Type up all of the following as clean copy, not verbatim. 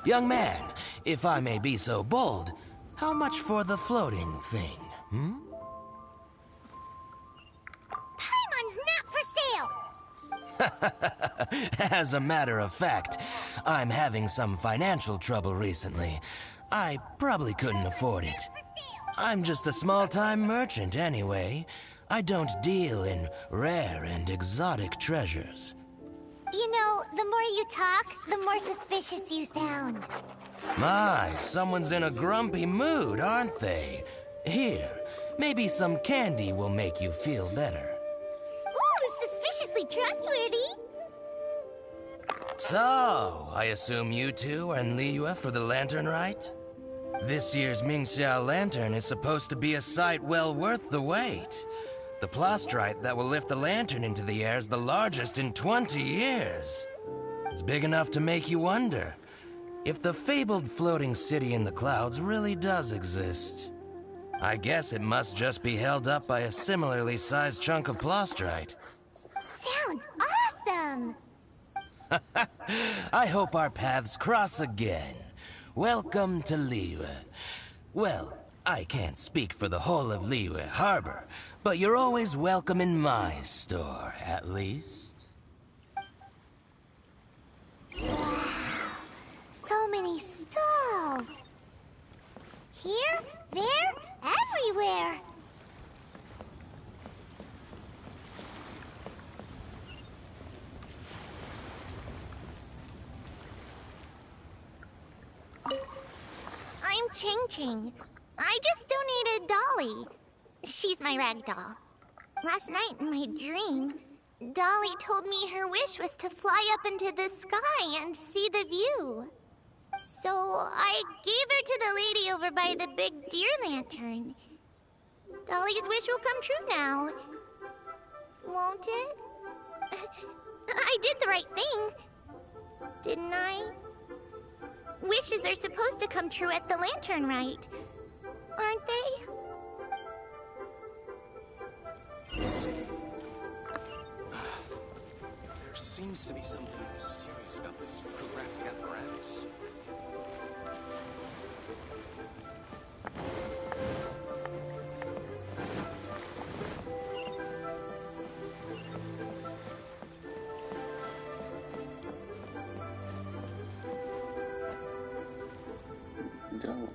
Young man, if I may be so bold, how much for the floating thing, hmm? Paimon's not for sale! As a matter of fact, I'm having some financial trouble recently. I probably couldn't afford it. I'm just a small-time merchant anyway. I don't deal in rare and exotic treasures. You know, the more you talk, the more suspicious you sound. My, someone's in a grumpy mood, aren't they? Here, maybe some candy will make you feel better. Ooh, suspiciously trustworthy! So, I assume you two are in Liyue for the lantern rite? This year's Mingxiao lantern is supposed to be a sight well worth the wait. The plastrite that will lift the lantern into the air is the largest in 20 years. It's big enough to make you wonder if the fabled floating city in the clouds really does exist. I guess it must just be held up by a similarly sized chunk of plastrite. Sounds awesome! I hope our paths cross again. Welcome to Liyue. Well, I can't speak for the whole of Liyue Harbor, but you're always welcome in my store, at least. Wow, so many stalls! Here, there, everywhere! I'm Ching Ching. I just donated Dolly. She's my rag doll. Last night in my dream, Dolly told me her wish was to fly up into the sky and see the view. So I gave her to the lady over by the big deer lantern. Dolly's wish will come true now. Won't it? I did the right thing, didn't I? Wishes are supposed to come true at the lantern rite, aren't they? There seems to be something mysterious about this photographic apparatus. Go.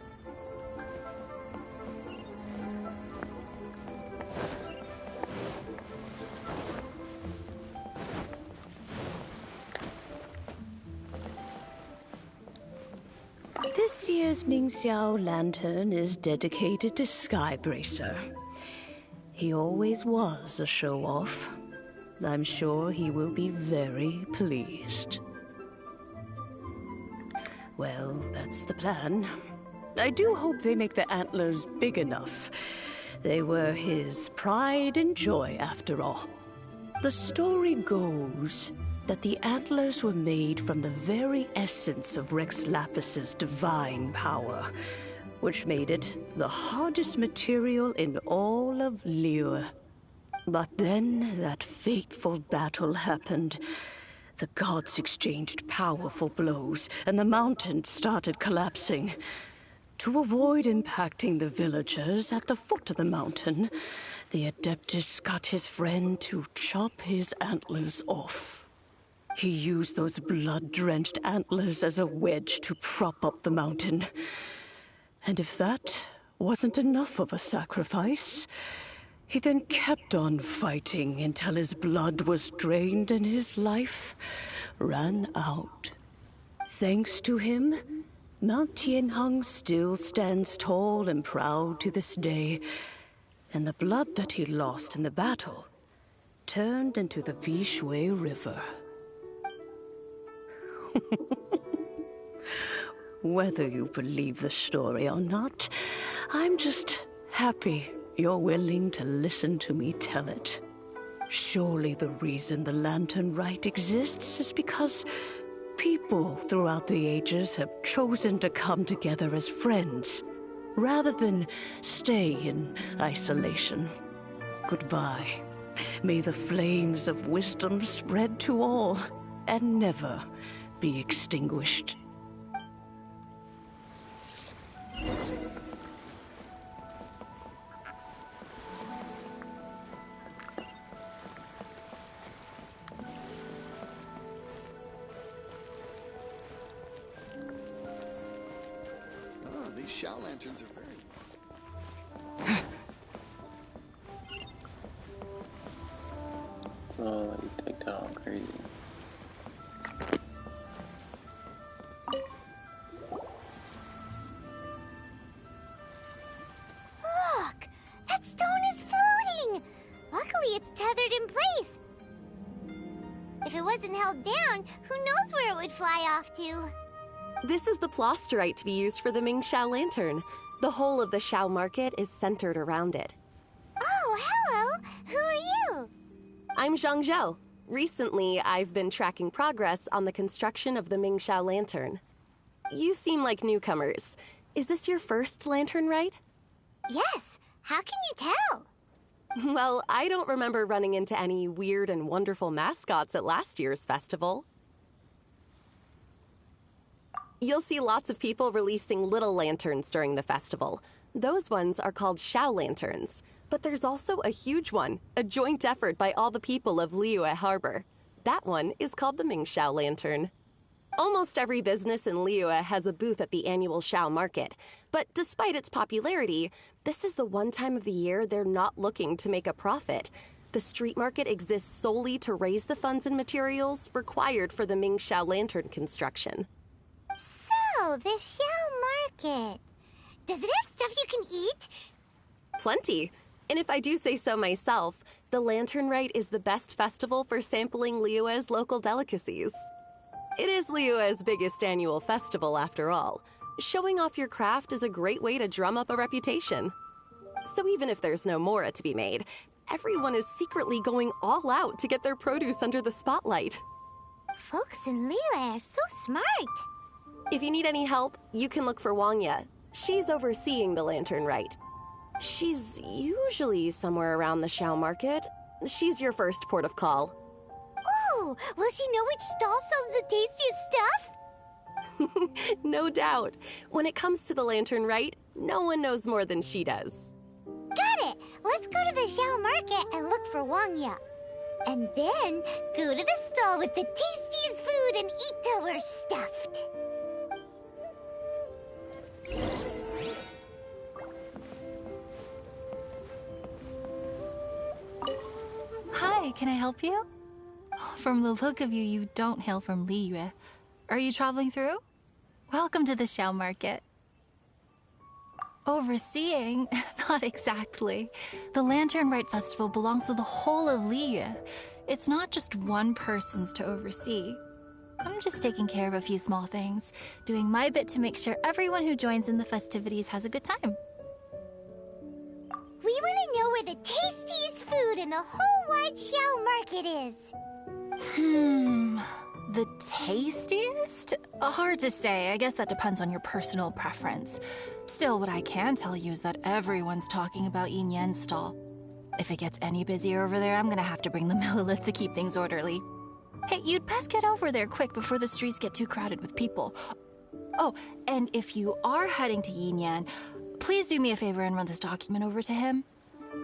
This year's Mingxiao lantern is dedicated to Skybracer. He always was a show-off. I'm sure he will be very pleased. Well, that's the plan. I do hope they make the antlers big enough. They were his pride and joy, after all. The story goes that the antlers were made from the very essence of Rex Lapis's divine power, which made it the hardest material in all of Liyue. But then that fateful battle happened. The gods exchanged powerful blows, and the mountain started collapsing. To avoid impacting the villagers at the foot of the mountain, the Adeptus got his friend to chop his antlers off. He used those blood-drenched antlers as a wedge to prop up the mountain. And if that wasn't enough of a sacrifice, He then kept on fighting until his blood was drained and his life ran out. Thanks to him, Mount Tianheng still stands tall and proud to this day, and the blood that he lost in the battle turned into the Vishui River. Whether you believe the story or not, I'm just happy you're willing to listen to me tell it. Surely the reason the Lantern Rite exists is because people throughout the ages have chosen to come together as friends, rather than stay in isolation. Goodbye. May the flames of wisdom spread to all, and never be extinguished. These Shao lanterns are very... So, you take that all crazy. Look! That stone is floating! Luckily, it's tethered in place. If it wasn't held down, who knows where it would fly off to? This is the plasterite to be used for the Mingxiao lantern. The whole of the Xiao market is centered around it. Oh, hello! Who are you? I'm Zhang Zhou. Recently, I've been tracking progress on the construction of the Mingxiao lantern. You seem like newcomers. Is this your first lantern rite? Yes. How can you tell? Well, I don't remember running into any weird and wonderful mascots at last year's festival. You'll see lots of people releasing little lanterns during the festival. Those ones are called Xiao lanterns. But there's also a huge one, a joint effort by all the people of Liyue Harbor. That one is called the Mingxiao lantern. Almost every business in Liyue has a booth at the annual Xiao market. But despite its popularity, this is the one time of the year they're not looking to make a profit. The street market exists solely to raise the funds and materials required for the Mingxiao lantern construction. So, the Xiao market. Does it have stuff you can eat? Plenty. And if I do say so myself, the Lantern Rite is the best festival for sampling Liyue's local delicacies. It is Liyue's biggest annual festival, after all. Showing off your craft is a great way to drum up a reputation. So even if there's no mora to be made, everyone is secretly going all out to get their produce under the spotlight. Folks in Liyue are so smart. If you need any help, you can look for Wangya. She's overseeing the Lantern Rite. She's usually somewhere around the Xiao market. She's your first port of call. Oh, will she know which stall sells the tastiest stuff? No doubt. When it comes to the Lantern Rite, no one knows more than she does. Got it! Let's go to the Xiao market and look for Wangya. And then go to the stall with the tastiest food and eat till we're stuffed. Hi, can I help you? From the look of you, you don't hail from Liyue. Are you traveling through? Welcome to the Xiao market. Overseeing? Not exactly. The Lantern Rite Festival belongs to the whole of Liyue. It's not just one person's to oversee. I'm just taking care of a few small things, doing my bit to make sure everyone who joins in the festivities has a good time. We want to know where the tastiest food in the whole wide Xiao market is. The tastiest? Hard to say. I guess that depends on your personal preference. Still, what I can tell you is that everyone's talking about Yin Yan's stall. If it gets any busier over there, I'm gonna have to bring the millilith to keep things orderly. Hey, you'd best get over there quick before the streets get too crowded with people. Oh, and if you are heading to Yin Yan, please do me a favor and run this document over to him.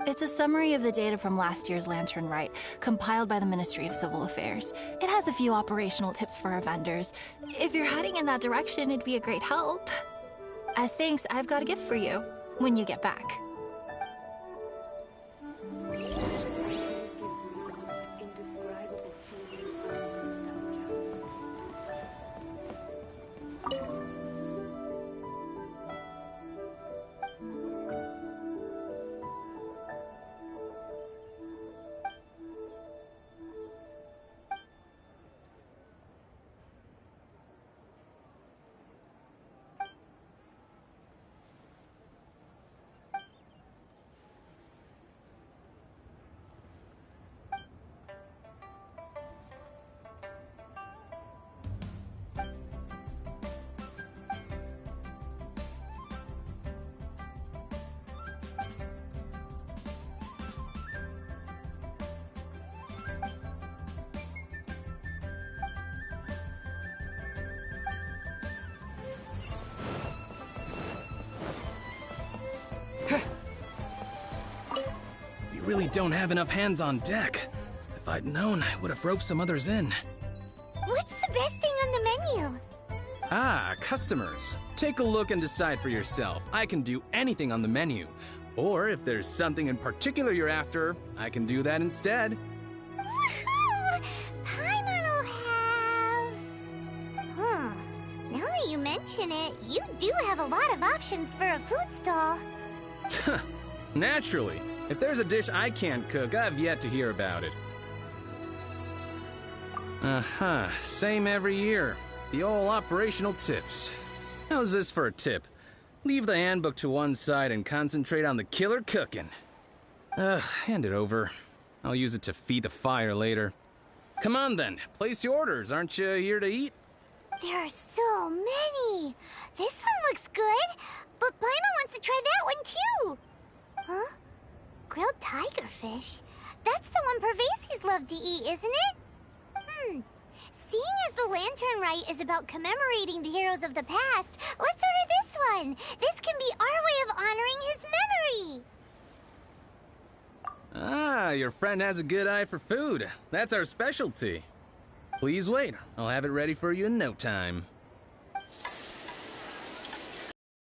It's a summary of the data from last year's Lantern Rite, compiled by the Ministry of Civil Affairs. It has a few operational tips for our vendors. If you're heading in that direction, it'd be a great help. As thanks, I've got a gift for you when you get back. really don't have enough hands on deck. If I'd known, I would have roped some others in. What's the best thing on the menu? Ah, customers. Take a look and decide for yourself. I can do anything on the menu. Or if there's something in particular you're after, I can do that instead. Woohoo! Paimon will have... Now that you mention it, you do have a lot of options for a food stall. Naturally. If there's a dish I can't cook, I've yet to hear about it. Same every year. The old operational tips. How's this for a tip? Leave the handbook to one side and concentrate on the killer cooking. Hand it over. I'll use it to feed the fire later. Come on then, place your orders. Aren't you here to eat? There are so many. This one looks good, but Paimon wants to try that one too. Huh? Grilled tigerfish? That's the one Pervases love to eat, isn't it? Seeing as the Lantern Rite is about commemorating the heroes of the past, let's order this one. This can be our way of honoring his memory. Ah, your friend has a good eye for food. That's our specialty. Please wait. I'll have it ready for you in no time.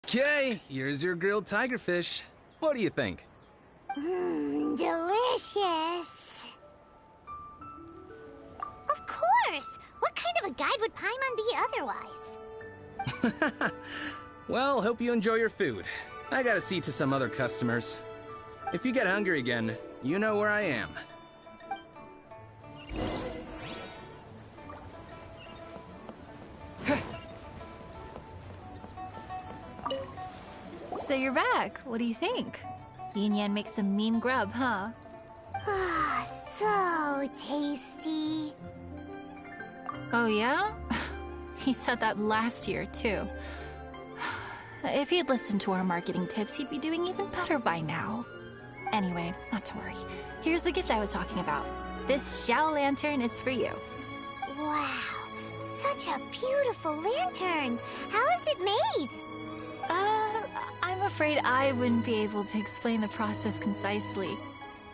Okay, here's your grilled tigerfish. What do you think? Delicious. Of course. What kind of a guide would Paimon be otherwise? Well, hope you enjoy your food. I gotta see to some other customers. If you get hungry again, you know where I am. So you're back. What do you think? Yin Yan makes some mean grub, huh? Ah, so tasty. Oh yeah? He said that last year, too. If he'd listened to our marketing tips, he'd be doing even better by now. Anyway, not to worry. Here's the gift I was talking about. This Xiao lantern is for you. Wow, such a beautiful lantern. How is it made? I'm afraid I wouldn't be able to explain the process concisely.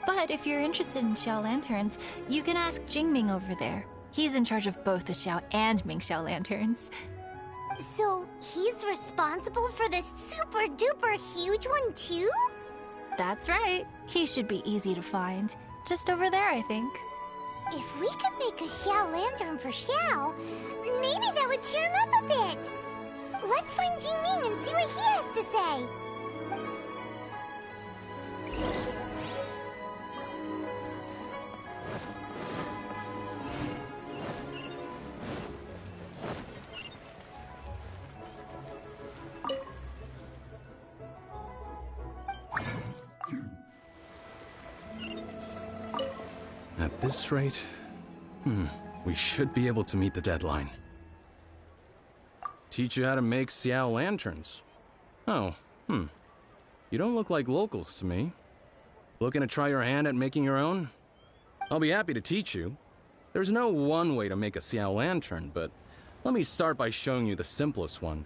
But if you're interested in Xiao lanterns, you can ask Jingming over there. He's in charge of both the Xiao and Mingxiao lanterns. So he's responsible for this super duper huge one too? That's right. He should be easy to find. Just over there, I think. If we could make a Xiao lantern for Xiao, maybe that would cheer him up a bit. Let's find Jingming and see what he has to say. At this rate, we should be able to meet the deadline. Teach you how to make Xiao lanterns. Oh, You don't look like locals to me. Looking to try your hand at making your own? I'll be happy to teach you. There's no one way to make a Xiao lantern, but let me start by showing you the simplest one.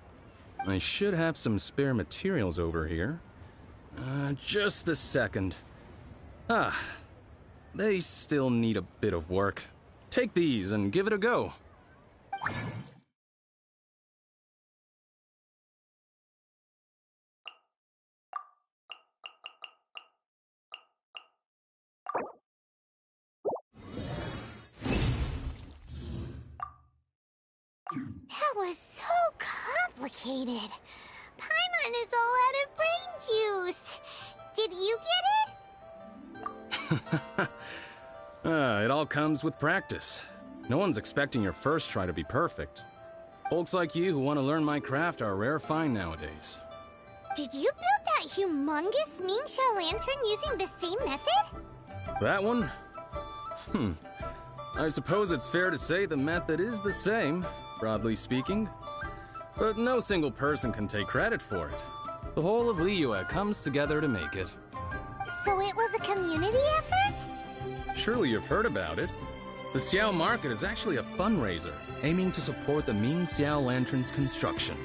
I should have some spare materials over here. Just a second. They still need a bit of work. Take these and give it a go. That was so complicated. Paimon is all out of brain juice. Did you get it? It all comes with practice. No one's expecting your first try to be perfect. Folks like you who want to learn my craft are a rare find nowadays. Did you build that humongous Mingxiao lantern using the same method? That one? I suppose it's fair to say the method is the same, broadly speaking. But no single person can take credit for it. The whole of Liyue comes together to make it. So it was a community effort? Surely you've heard about it. The Xiao Market is actually a fundraiser, aiming to support the Ming Xiao Lantern's construction.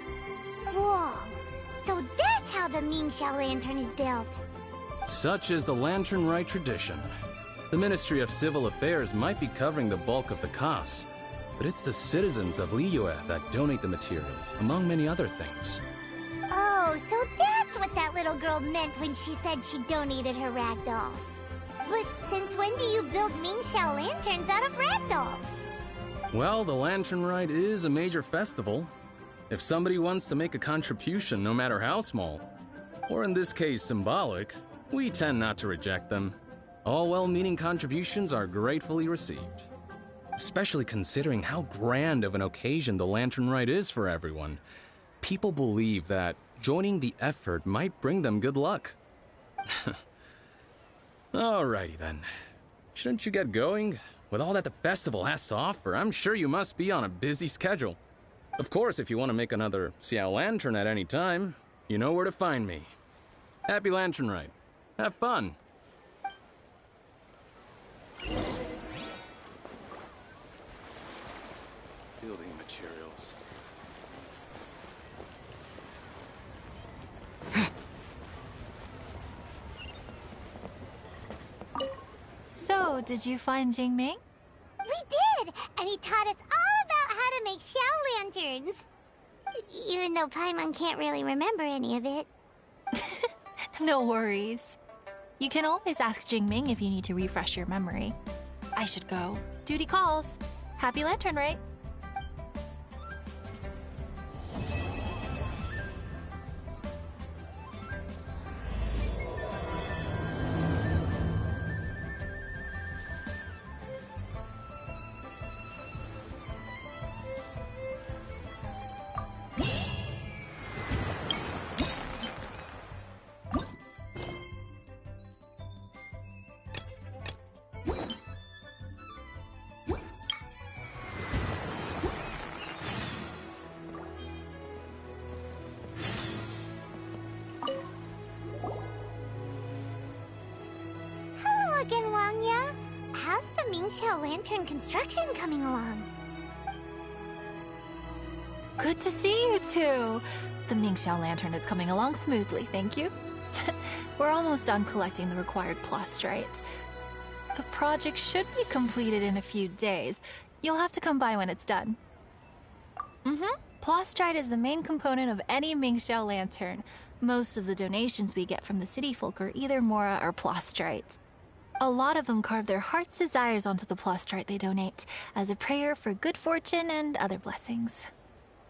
Whoa, so that's how the Mingxiao lantern is built. Such is the Lantern Rite tradition. The Ministry of Civil Affairs might be covering the bulk of the costs, but it's the citizens of Liyue that donate the materials, among many other things. Oh, so that's what that little girl meant when she said she donated her ragdoll. But since when do you build Mingxiao lanterns out of ragdolls? Well, the Lantern Rite is a major festival. If somebody wants to make a contribution, no matter how small, or in this case symbolic, we tend not to reject them. All well-meaning contributions are gratefully received. Especially considering how grand of an occasion the Lantern Rite is for everyone. People believe that joining the effort might bring them good luck. Alrighty then. Shouldn't you get going? With all that the festival has to offer, I'm sure you must be on a busy schedule. Of course, if you want to make another Xiao Lantern at any time, you know where to find me. Happy Lantern Rite. Have fun. Building materials. So, did you find Jingming? We did! And he taught us all about how to make Xiao lanterns. Even though Paimon can't really remember any of it. No worries. You can always ask Jingming if you need to refresh your memory. I should go. Duty calls. Happy Lantern Rite. Hello again, Wangya. How's the Mingxiao lantern construction coming along? Good to see you two. The Mingxiao lantern is coming along smoothly, thank you. We're almost done collecting the required plastrite. The project should be completed in a few days. You'll have to come by when it's done. Plastrite is the main component of any Mingxiao lantern. Most of the donations we get from the city folk are either Mora or plastrite. A lot of them carve their heart's desires onto the plastrite they donate, as a prayer for good fortune and other blessings.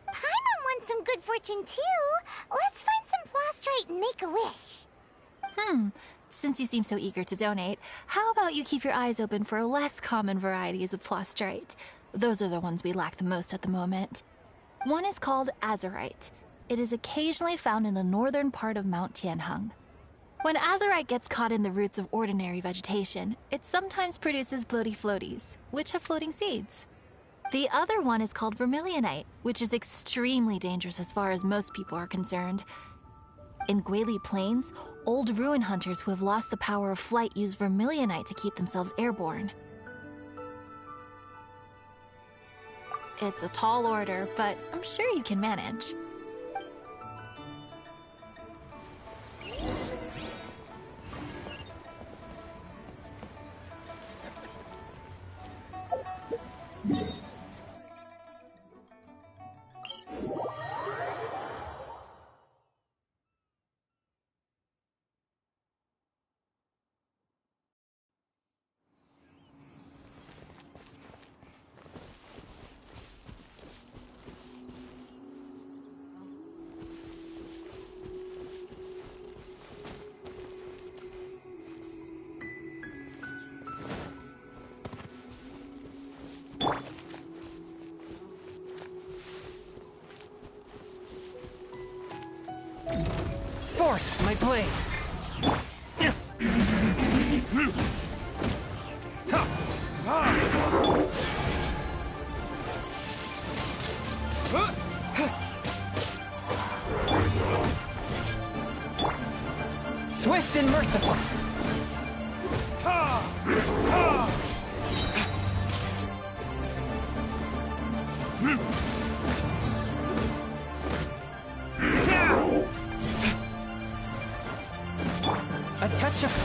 Paimon wants some good fortune too. Let's find some plastrite and make a wish. Since you seem so eager to donate, how about you keep your eyes open for less common varieties of plastrite? Those are the ones we lack the most at the moment. One is called azurite. It is occasionally found in the northern part of Mount Tianheng. When azurite gets caught in the roots of ordinary vegetation, it sometimes produces bloaty floaties, which have floating seeds. The other one is called vermilionite, which is extremely dangerous as far as most people are concerned. In Guili Plains, old ruin hunters who have lost the power of flight use vermilionite to keep themselves airborne. It's a tall order, but I'm sure you can manage.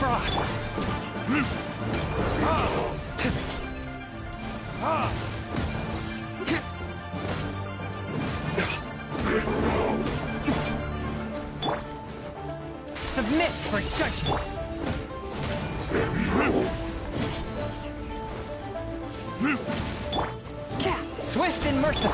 frost. Submit for judgment. Swift and merciful.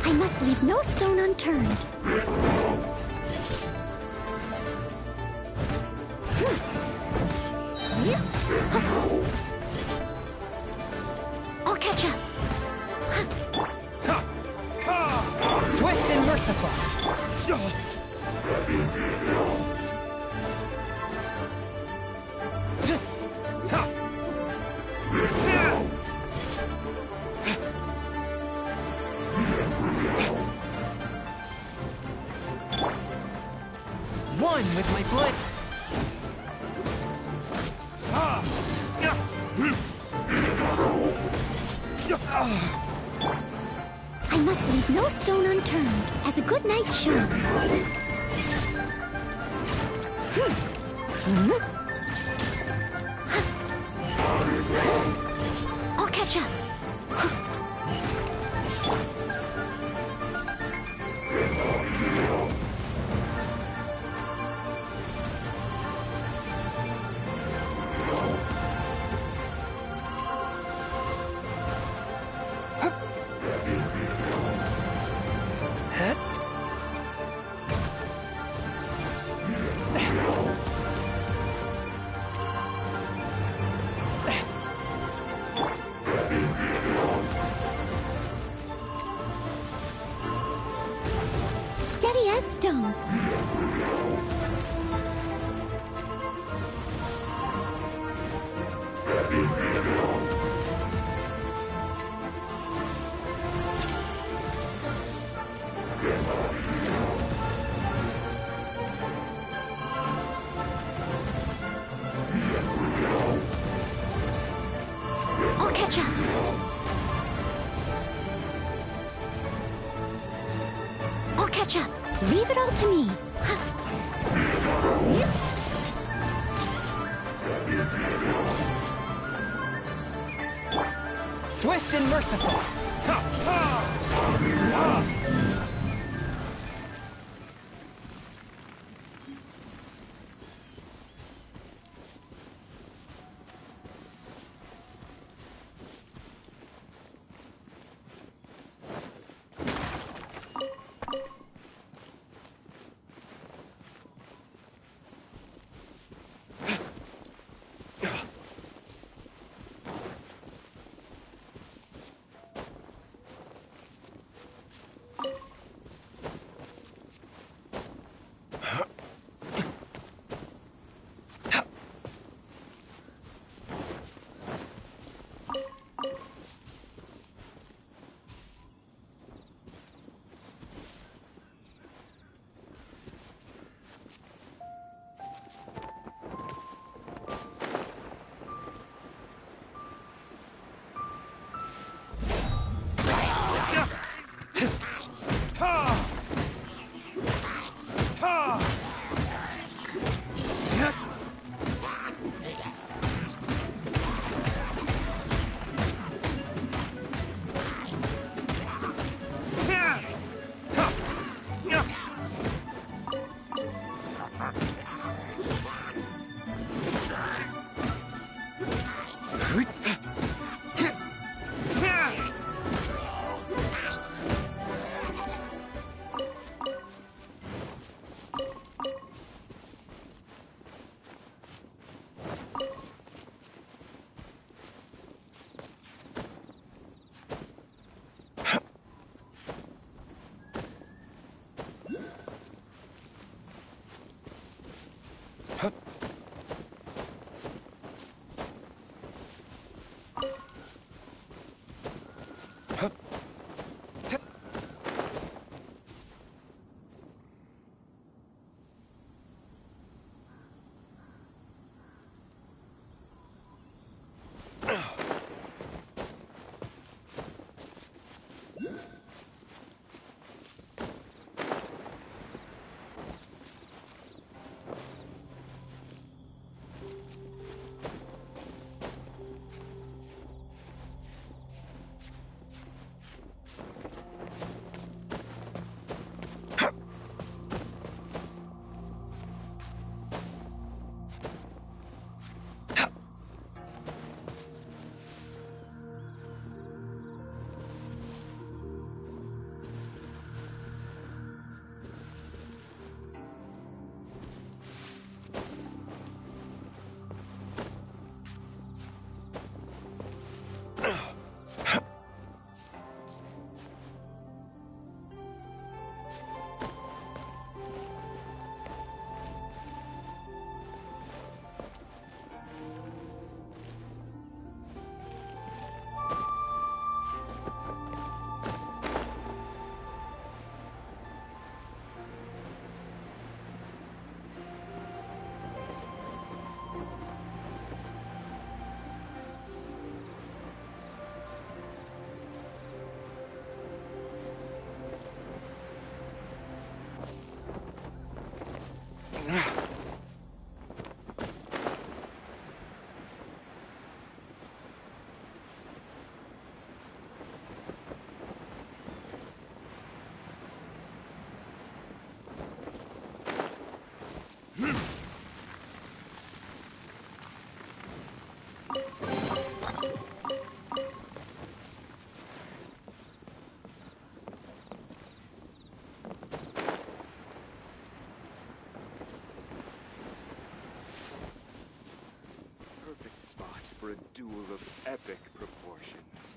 I must leave no stone unturned. I'll catch up. Swift and merciful. One with my blood. I must leave no stone unturned, as a good knight should. I'll catch up. Steady as stone. I'll catch up. I'll catch up. Leave it all to me. Swift and merciful. for a duel of epic proportions.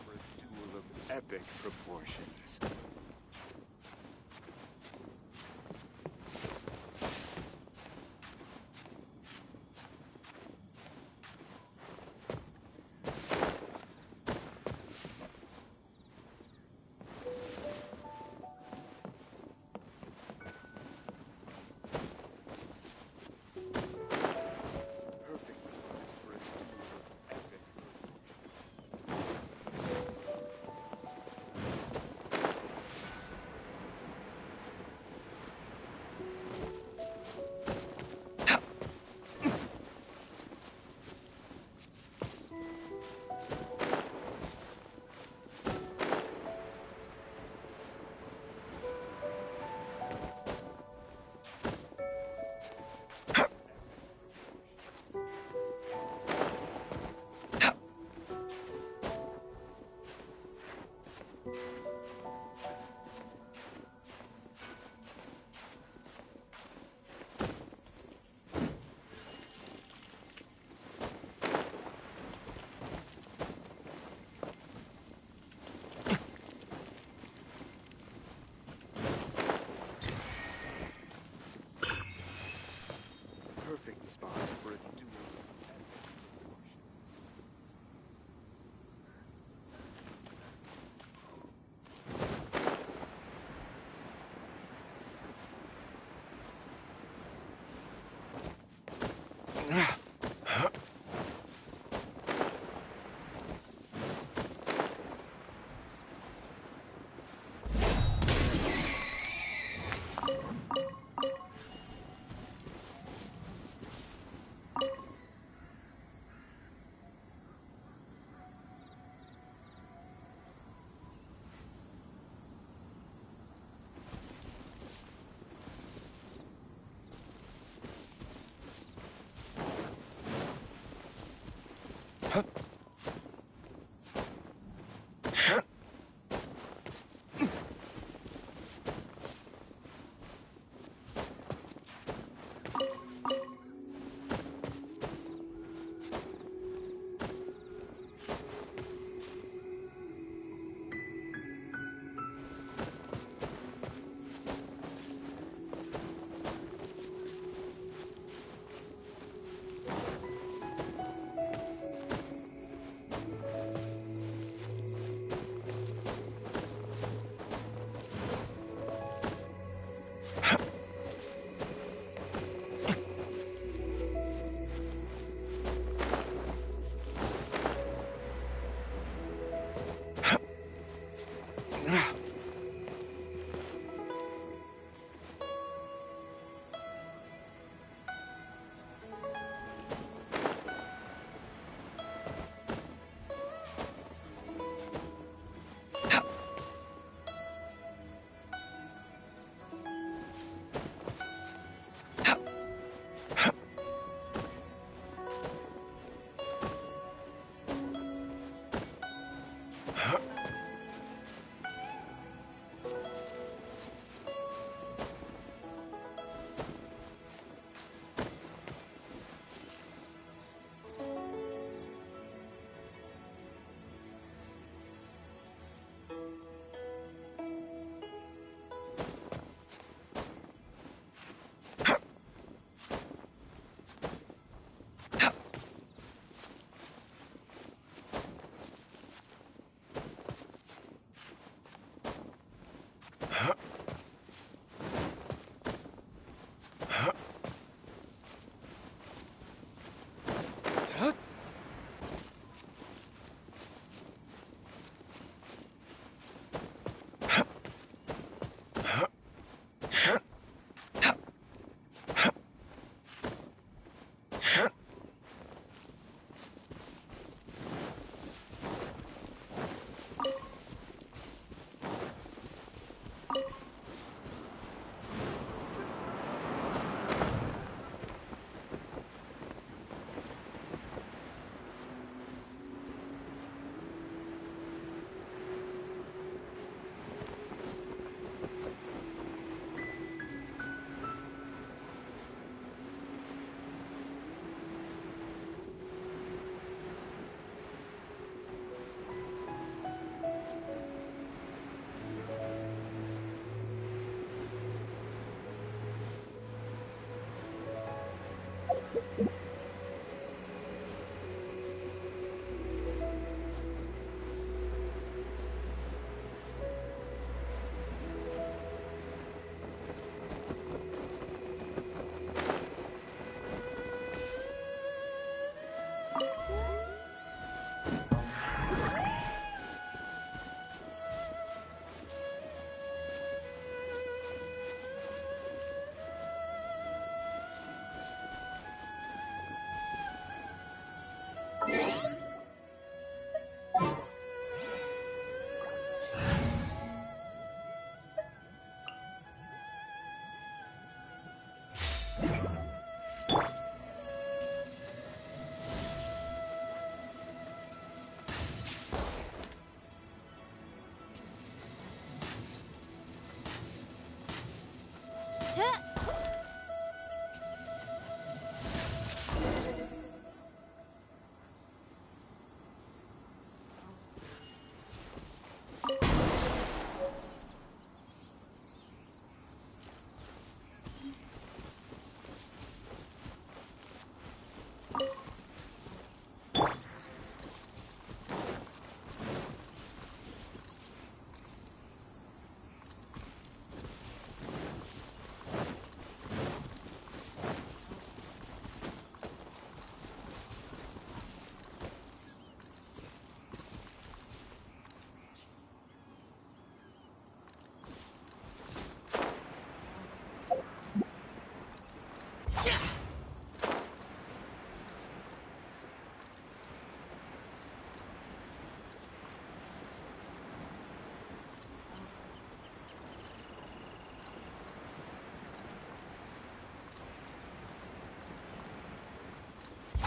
For a duel of epic proportions. Perfect spot for a duel of epic perfect spot for a duel of epic proportions.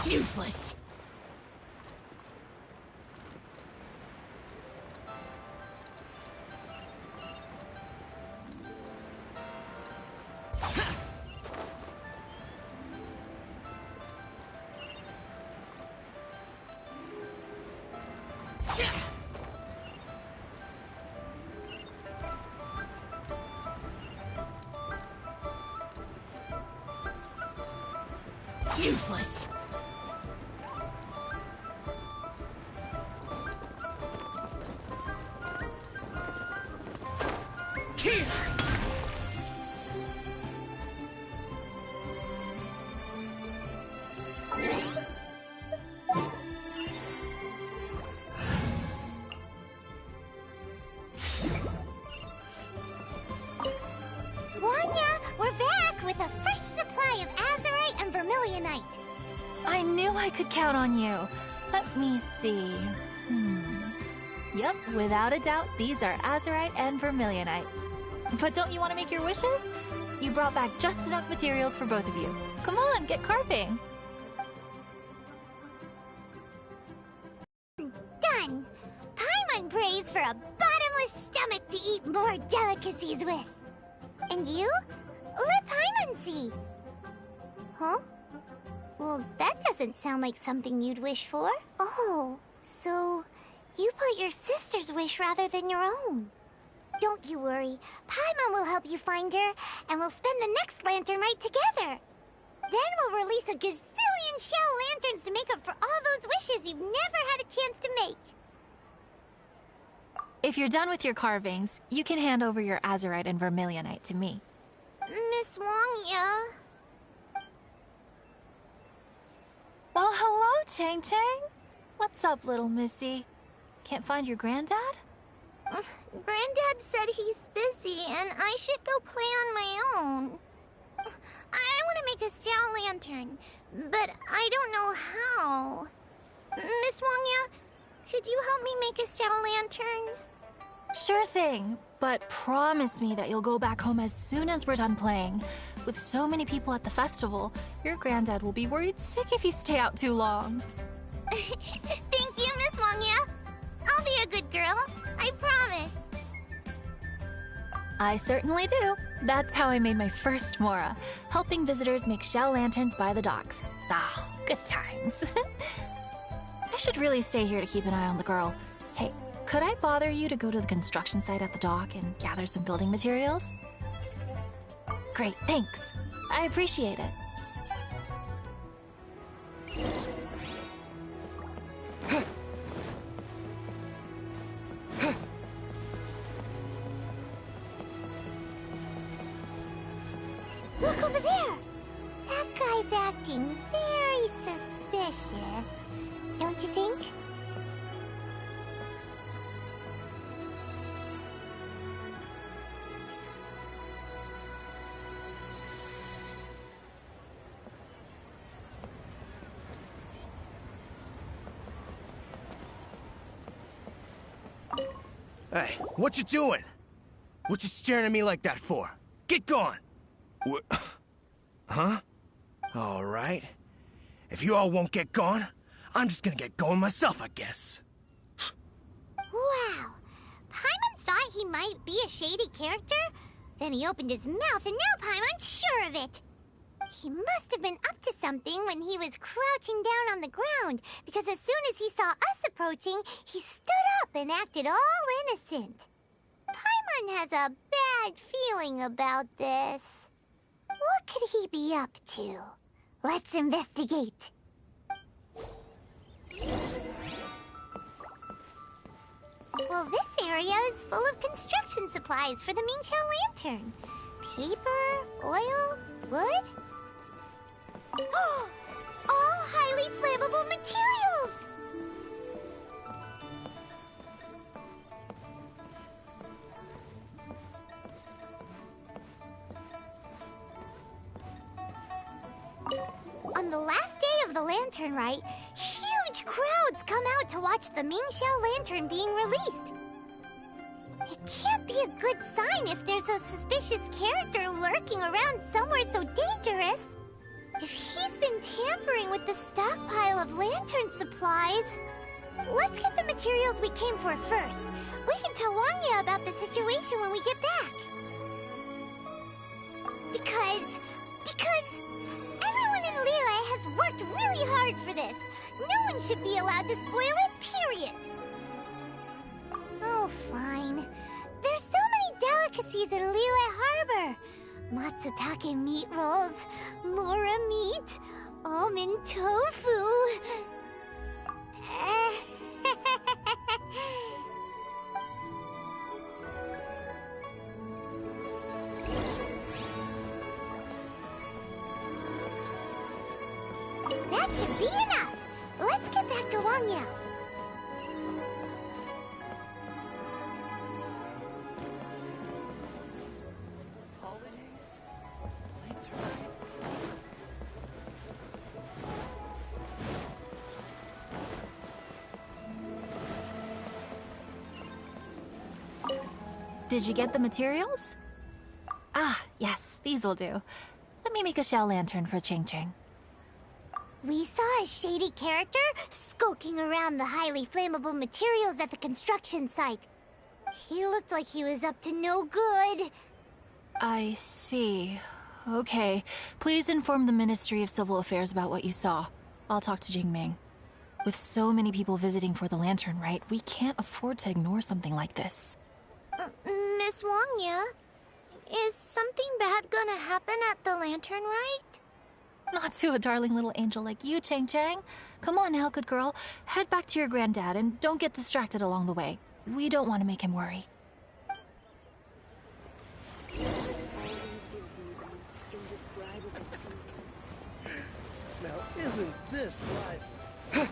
Useless. Useless. Here. Wanya, we're back with a fresh supply of azurite and vermilionite. I knew I could count on you. Let me see. Yep, without a doubt, these are azurite and vermilionite. But don't you want to make your wishes? You brought back just enough materials for both of you. Come on, get carving. Done! Paimon prays for a bottomless stomach to eat more delicacies with. And you? Let Paimon see. Huh? Well, that doesn't sound like something you'd wish for. Oh, so you put your sister's wish rather than your own. Don't you worry. Paimon will help you find her, and we'll spend the next lantern right together. Then we'll release a gazillion shell lanterns to make up for all those wishes you've never had a chance to make. If you're done with your carvings, you can hand over your azurite and vermilionite to me. Miss Wangya. Well, hello, Chang Chang. What's up, little missy? Can't find your granddad? Granddad said he's busy and I should go play on my own. I want to make a shell lantern, but I don't know how. Miss Wangya, could you help me make a shell lantern? Sure thing, but promise me that you'll go back home as soon as we're done playing. With so many people at the festival, your granddad will be worried sick if you stay out too long. Thank you, Miss Wangya. I'll be a good girl. I promise. I certainly do. That's how I made my first Mora, helping visitors make shell lanterns by the docks. Ah, good times. I should really stay here to keep an eye on the girl. Hey, could I bother you to go to the construction site at the dock and gather some building materials? Great, thanks. I appreciate it. Look over there! That guy's acting very suspicious. Don't you think? Hey, what you doing? What you staring at me like that for? Get gone! What? Huh? All right. If you all won't get gone, I'm just gonna get going myself, I guess. Wow. Paimon thought he might be a shady character? Then he opened his mouth and now Paimon's sure of it. He must have been up to something when he was crouching down on the ground, because as soon as he saw us approaching, he stood up and acted all innocent. Paimon has a bad feeling about this. What could he be up to? Let's investigate. Well, this area is full of construction supplies for the Mingqiao lantern. Paper, oil, wood. All highly flammable materials! On the last day of the Lantern Rite, huge crowds come out to watch the Mingqiao lantern being released. It can't be a good sign if there's a suspicious character lurking around somewhere so dangerous. If he's been tampering with the stockpile of lantern supplies... Let's get the materials we came for first. We can tell Wanya about the situation when we get back. Because everyone in Liyue has worked really hard for this. No one should be allowed to spoil it, period. Oh, fine. There's so many delicacies in Liyue Harbor. Matsutake meat rolls, mora meat, almond tofu. That should be enough. Let's get back to Wangya. Holidays? Did you get the materials? Ah, yes, these will do. Let me make a shell lantern for Ching Ching. We saw a shady character skulking around the highly flammable materials at the construction site. He looked like he was up to no good. I see. Okay. Please inform the Ministry of Civil Affairs about what you saw. I'll talk to Jingming. With so many people visiting for the lantern rite, we can't afford to ignore something like this. Miss Wangya, is something bad gonna happen at the lantern rite? Not to a darling little angel like you, Chang Chang. Come on now, good girl. Head back to your granddad and don't get distracted along the way. We don't want to make him worry. Now isn't this life?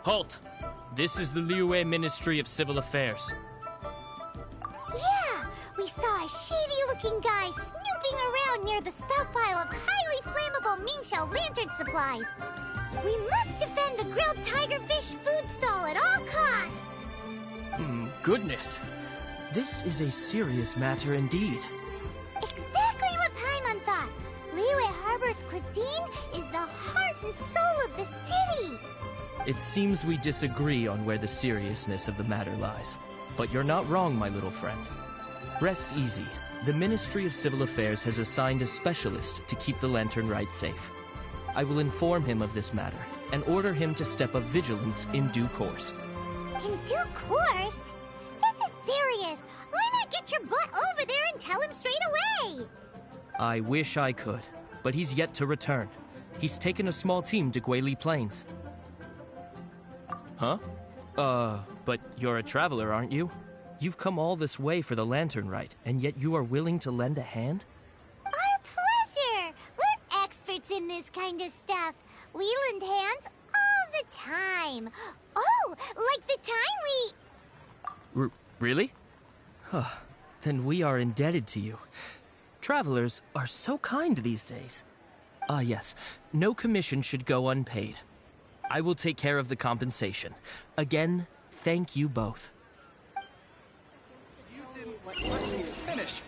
Halt! This is the Liyue Ministry of Civil Affairs. Yeah! We saw a shady-looking guy snooping around near the stockpile of highly flammable Mingxiao lantern supplies. We must defend the grilled tigerfish food stall at all costs! Goodness. This is a serious matter indeed. Exactly what Paimon thought! Liyue Harbor's cuisine is the heart and soul of the city! It seems we disagree on where the seriousness of the matter lies. But you're not wrong, my little friend. Rest easy. The Ministry of Civil Affairs has assigned a specialist to keep the lantern rite safe. I will inform him of this matter and order him to step up vigilance in due course. In due course? This is serious! Why not get your butt over there and tell him straight away? I wish I could, but he's yet to return. He's taken a small team to Guili Plains. Huh? But you're a traveler, aren't you? You've come all this way for the lantern rite, and yet you are willing to lend a hand? Our pleasure! We're experts in this kind of stuff. We lend hands all the time. Oh, like the time we... Really? Huh. Then we are indebted to you. Travelers are so kind these days. Ah, yes. No commission should go unpaid. I will take care of the compensation. Again, thank you both. You didn't let me finish.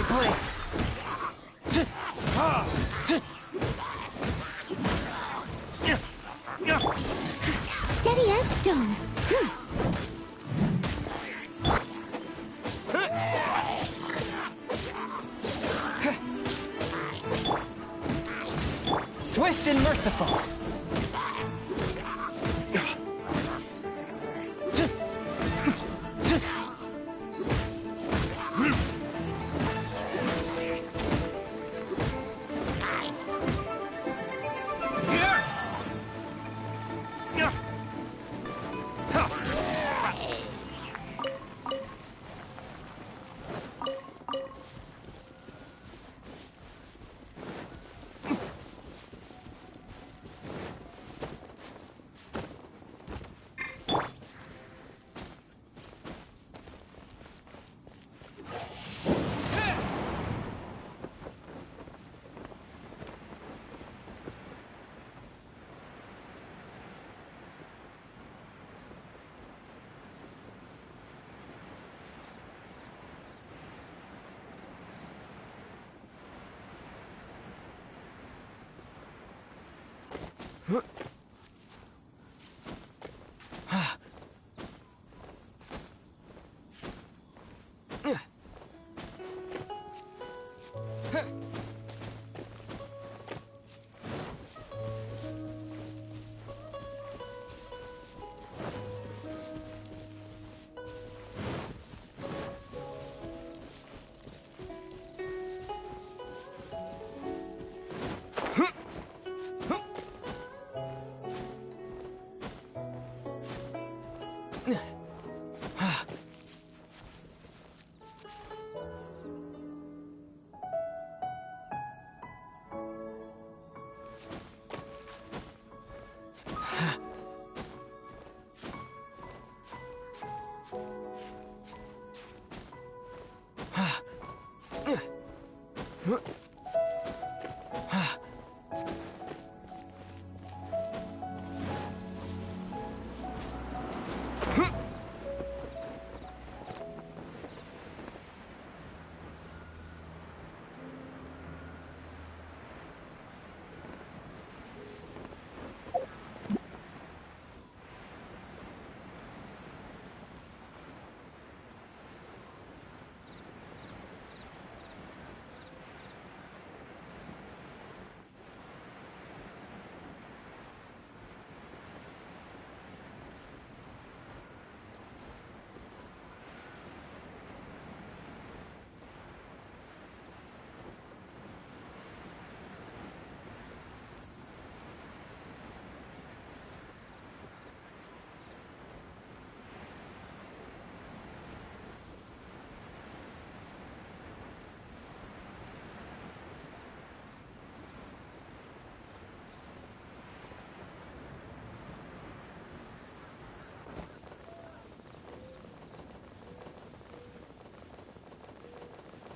my blade. Steady as stone. Swift and merciful.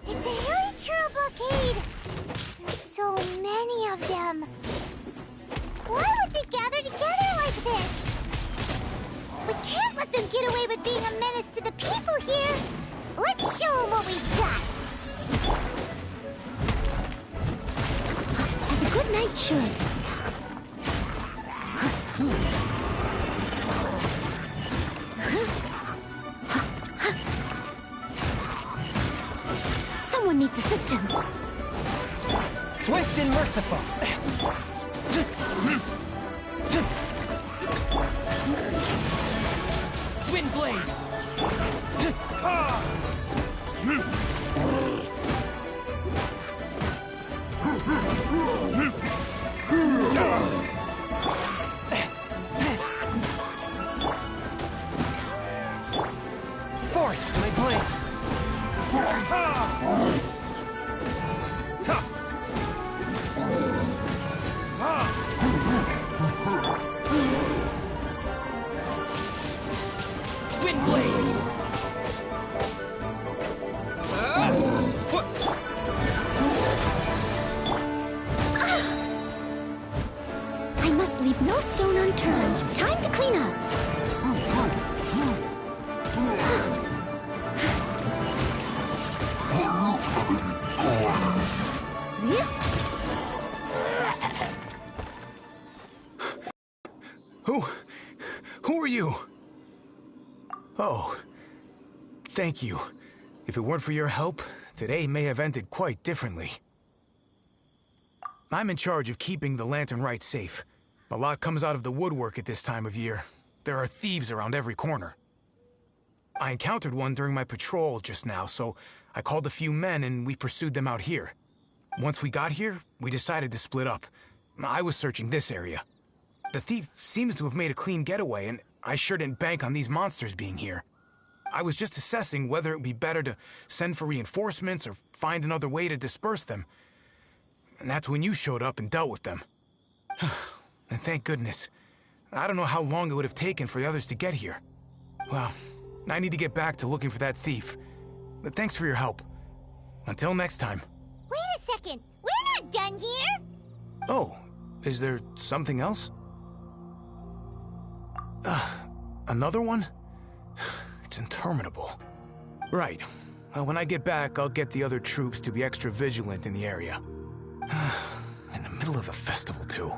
It's a Hilichurl blockade! There's so many of them. Why would they gather together like this? We can't let them get away with being a menace to the people here. Let's show them what we've got. As a good knight should. Someone needs assistance. Swift and merciful. Wind blade. Forth, my blade. Wind blade. I must leave no stone unturned. Time to clean up. Thank you. If it weren't for your help, today may have ended quite differently. I'm in charge of keeping the Lantern Rite safe. A lot comes out of the woodwork at this time of year. There are thieves around every corner. I encountered one during my patrol just now, so I called a few men and we pursued them out here. Once we got here, we decided to split up. I was searching this area. The thief seems to have made a clean getaway, and I sure didn't bank on these monsters being here. I was just assessing whether it would be better to send for reinforcements or find another way to disperse them. And that's when you showed up and dealt with them. And thank goodness. I don't know how long it would have taken for the others to get here. Well, I need to get back to looking for that thief. But thanks for your help. Until next time. Wait a second! We're not done here! Oh, is there something else? Another one? It's interminable. Right. Well, when I get back, I'll get the other troops to be extra vigilant in the area. In the middle of the festival, too.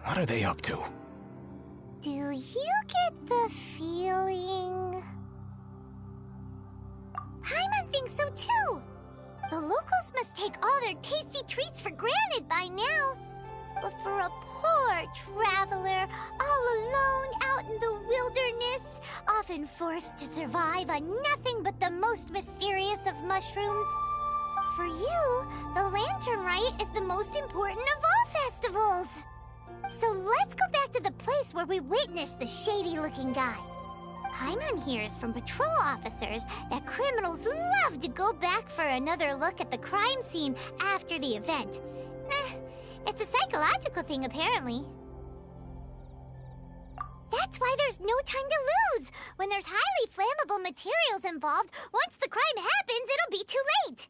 What are they up to? Do you get the feeling... Paimon thinks so too! The locals must take all their tasty treats for granted by now. But for a poor traveler, all alone out in the wilderness, often forced to survive on nothing but the most mysterious of mushrooms, for you, the Lantern Rite is the most important of all festivals. So let's go back to the place where we witnessed the shady-looking guy. Paimon hears from patrol officers that criminals love to go back for another look at the crime scene after the event. It's a psychological thing, apparently. That's why there's no time to lose. When there's highly flammable materials involved, once the crime happens, it'll be too late.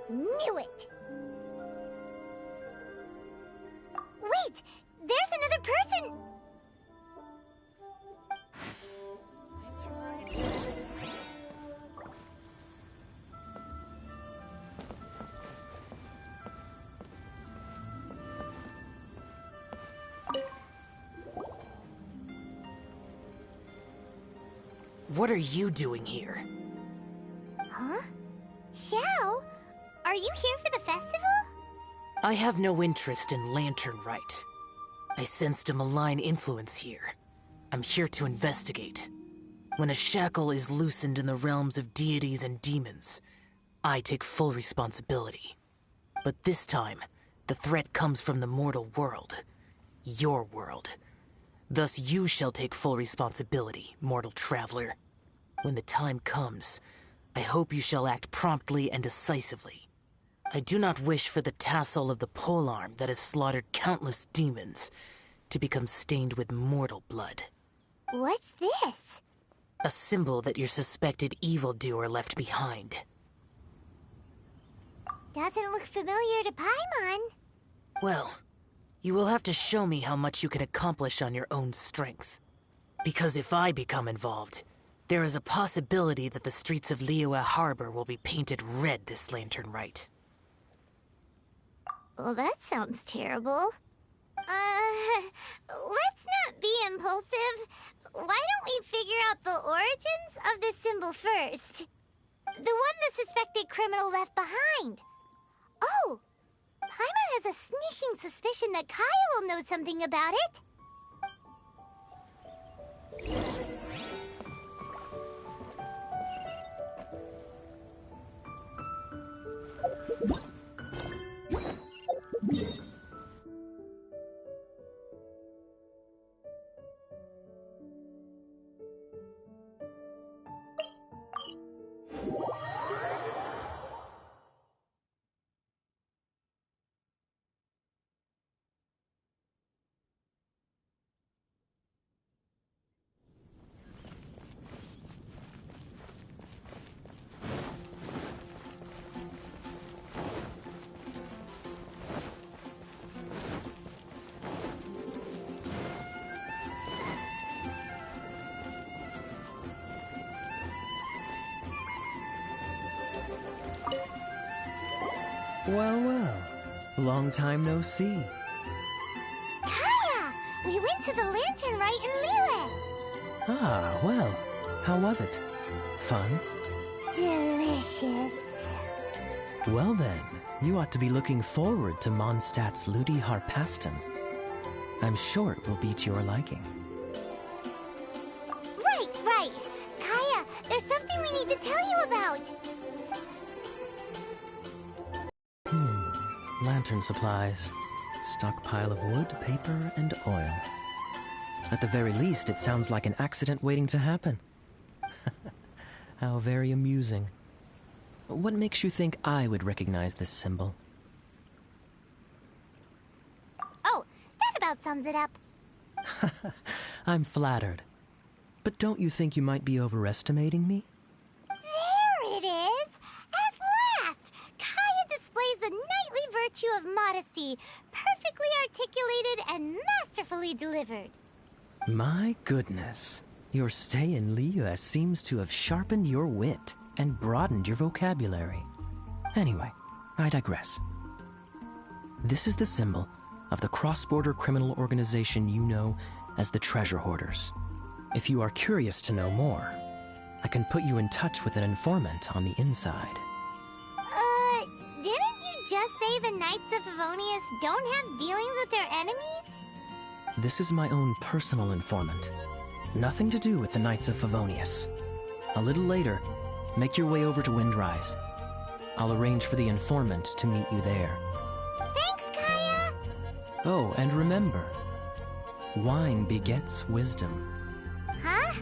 Knew it! Wait! There's another person! What are you doing here? Huh? Xiao? Are you here for the festival? I have no interest in Lantern Rite. I sensed a malign influence here. I'm here to investigate. When a shackle is loosened in the realms of deities and demons, I take full responsibility. But this time, the threat comes from the mortal world. Your world. Thus you shall take full responsibility, mortal traveler. When the time comes, I hope you shall act promptly and decisively. I do not wish for the tassel of the polearm that has slaughtered countless demons to become stained with mortal blood. What's this? A symbol that your suspected evildoer left behind. Doesn't look familiar to Paimon. Well, you will have to show me how much you can accomplish on your own strength. Because if I become involved, there is a possibility that the streets of Liyue Harbor will be painted red this lantern rite. Well, that sounds terrible. Let's not be impulsive. Why don't we figure out the origins of this symbol first? The one the suspected criminal left behind. Oh! Paimon has a sneaking suspicion that Kaya will know something about it. Well, well. Long time no see. Kaya! We went to the lantern rite in Liyue. Ah, well. How was it? Fun? Delicious. Well then, you ought to be looking forward to Mondstadt's Ludi Harpastum. I'm sure it will be to your liking. Right. Kaya, there's something we need to tell you about. Lantern supplies. Stockpile of wood, paper, and oil. At the very least, it sounds like an accident waiting to happen. How very amusing. What makes you think I would recognize this symbol? Oh, that about sums it up. I'm flattered. But don't you think you might be overestimating me? There it is! At last! Kaya displays the knightly virtue of modesty, perfectly articulated and masterfully delivered. My goodness. Your stay in Liyue seems to have sharpened your wit and broadened your vocabulary. Anyway, I digress. This is the symbol of the cross-border criminal organization you know as the Treasure Hoarders. If you are curious to know more, I can put you in touch with an informant on the inside. Didn't you just say the Knights of Favonius don't have dealings with their enemies? This is my own personal informant. Nothing to do with the Knights of Favonius. A little later, make your way over to Windrise. I'll arrange for the informant to meet you there. Thanks, Kaya! Oh, and remember, wine begets wisdom. Huh?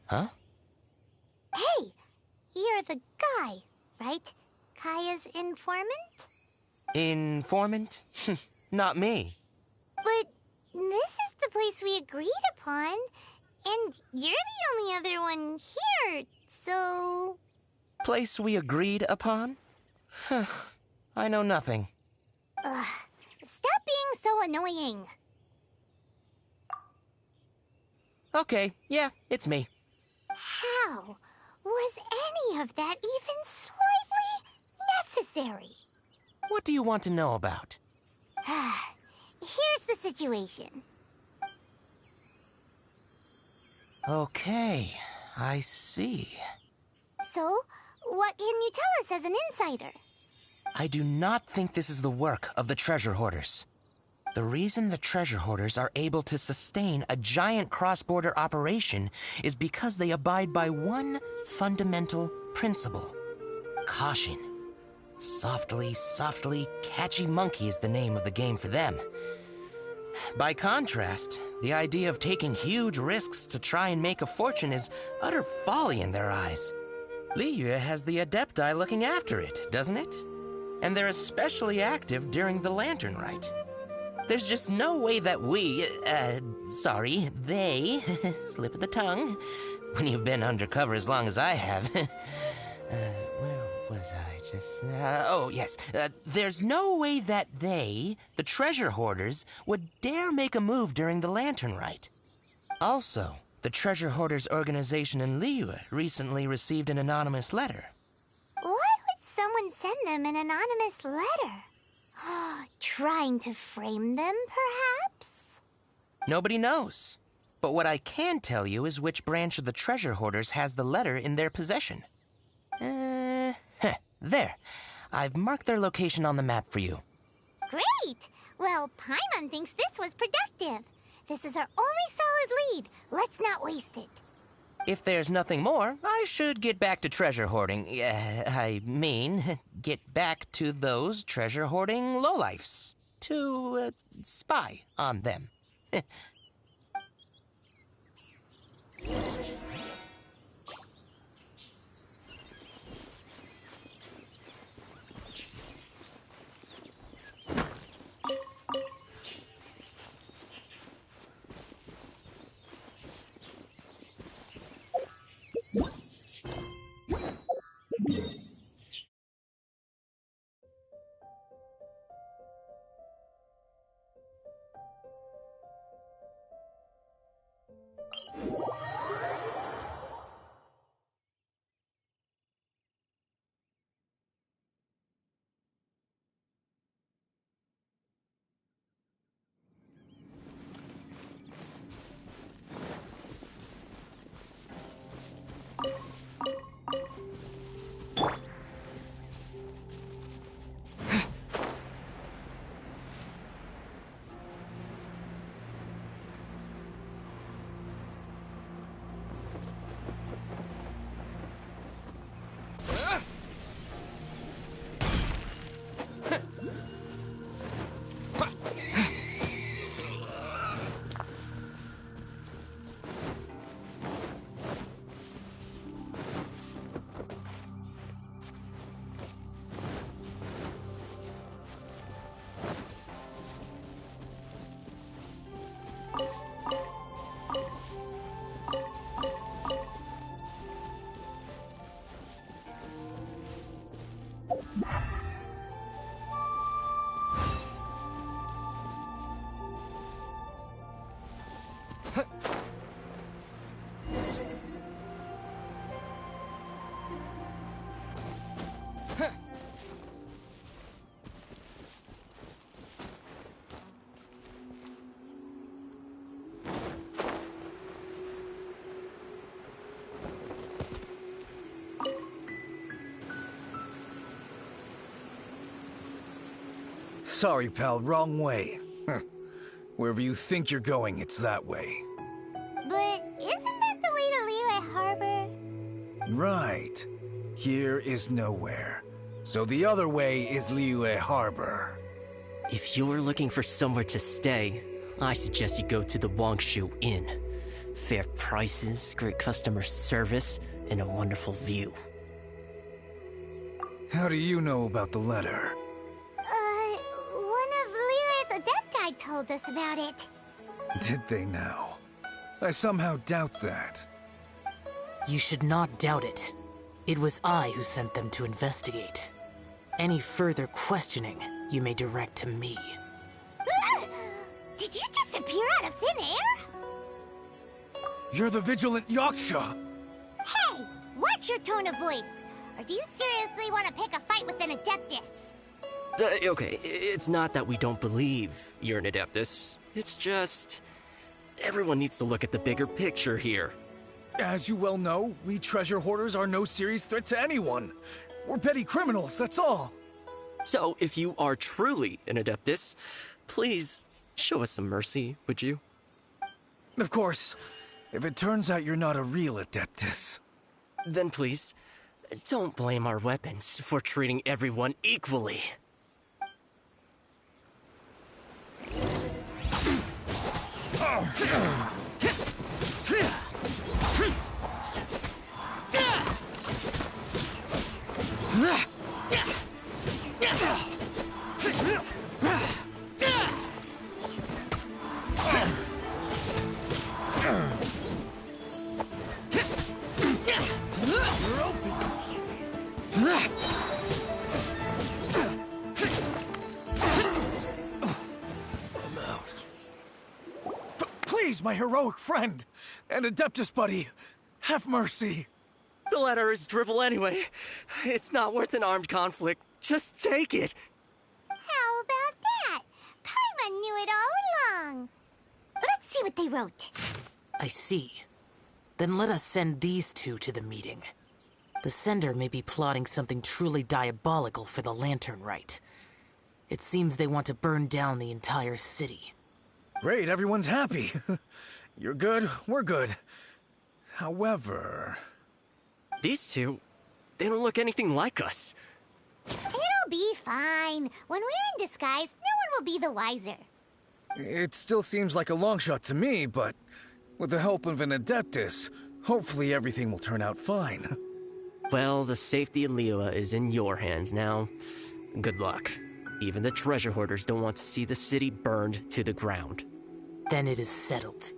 Huh? Hey, you're the guy, right? Kaya's informant? Informant? Not me. But this is the place we agreed upon, and you're the only other one here, so... Place we agreed upon? I know nothing. Ugh, stop being so annoying. Okay, yeah, it's me. How was any of that even slightly necessary? What do you want to know about? Here's the situation. Okay, I see. So, what can you tell us as an insider? I do not think this is the work of the treasure hoarders. The reason the treasure hoarders are able to sustain a giant cross-border operation is because they abide by one fundamental principle: caution. Softly, softly, catchy monkey is the name of the game for them. By contrast, the idea of taking huge risks to try and make a fortune is utter folly in their eyes. Liyue has the Adepti looking after it, doesn't it? And they're especially active during the Lantern Rite. There's just no way that they, slip of the tongue, when you've been undercover as long as I have. Where was I just now? Oh, yes. There's no way that they, the treasure hoarders, would dare make a move during the Lantern Rite. Also, the treasure hoarders organization in Liyue recently received an anonymous letter. Why would someone send them an anonymous letter? Trying to frame them, perhaps? Nobody knows. But what I can tell you is which branch of the treasure hoarders has the letter in their possession. There. I've marked their location on the map for you. Great! Well, Paimon thinks this was productive. This is our only solid lead. Let's not waste it. If there's nothing more, I should get back to treasure hoarding. Get back to those treasure hoarding lowlifes. To, spy on them. Sorry, pal, wrong way. Wherever you think you're going, it's that way. But isn't that the way to Liyue Harbor? Right. Here is nowhere. So the other way is Liyue Harbor. If you're looking for somewhere to stay, I suggest you go to the Wangshu Inn. Fair prices, great customer service, and a wonderful view. How do you know about the letter? One of Liyue's Adepti told us about it. Did they now? I somehow doubt that. You should not doubt it. It was I who sent them to investigate. Any further questioning, you may direct to me. Did you just appear out of thin air? You're the vigilant Yaksha! Hey! Watch your tone of voice! Or do you seriously want to pick a fight with an Adeptus? Okay, it's not that we don't believe you're an Adeptus. It's just... everyone needs to look at the bigger picture here. As you well know, we treasure hoarders are no serious threat to anyone. We're petty criminals, that's all. So, if you are truly an Adeptus, please show us some mercy, would you? Of course. If it turns out you're not a real Adeptus. Then please, don't blame our weapons for treating everyone equally. Please, my heroic friend and Adeptus buddy, have mercy. The letter is drivel anyway. It's not worth an armed conflict. Just take it. How about that? Paimon knew it all along. Let's see what they wrote. I see. Then let us send these two to the meeting. The sender may be plotting something truly diabolical for the Lantern Rite. It seems they want to burn down the entire city. Great, everyone's happy. You're good, we're good. However... These two, they don't look anything like us. It'll be fine. When we're in disguise, no one will be the wiser. It still seems like a long shot to me, but with the help of an Adeptus, Hopefully everything will turn out fine. Well, the safety of Liyue is in your hands now. Good luck. Even the treasure hoarders don't want to see the city burned to the ground. Then it is settled.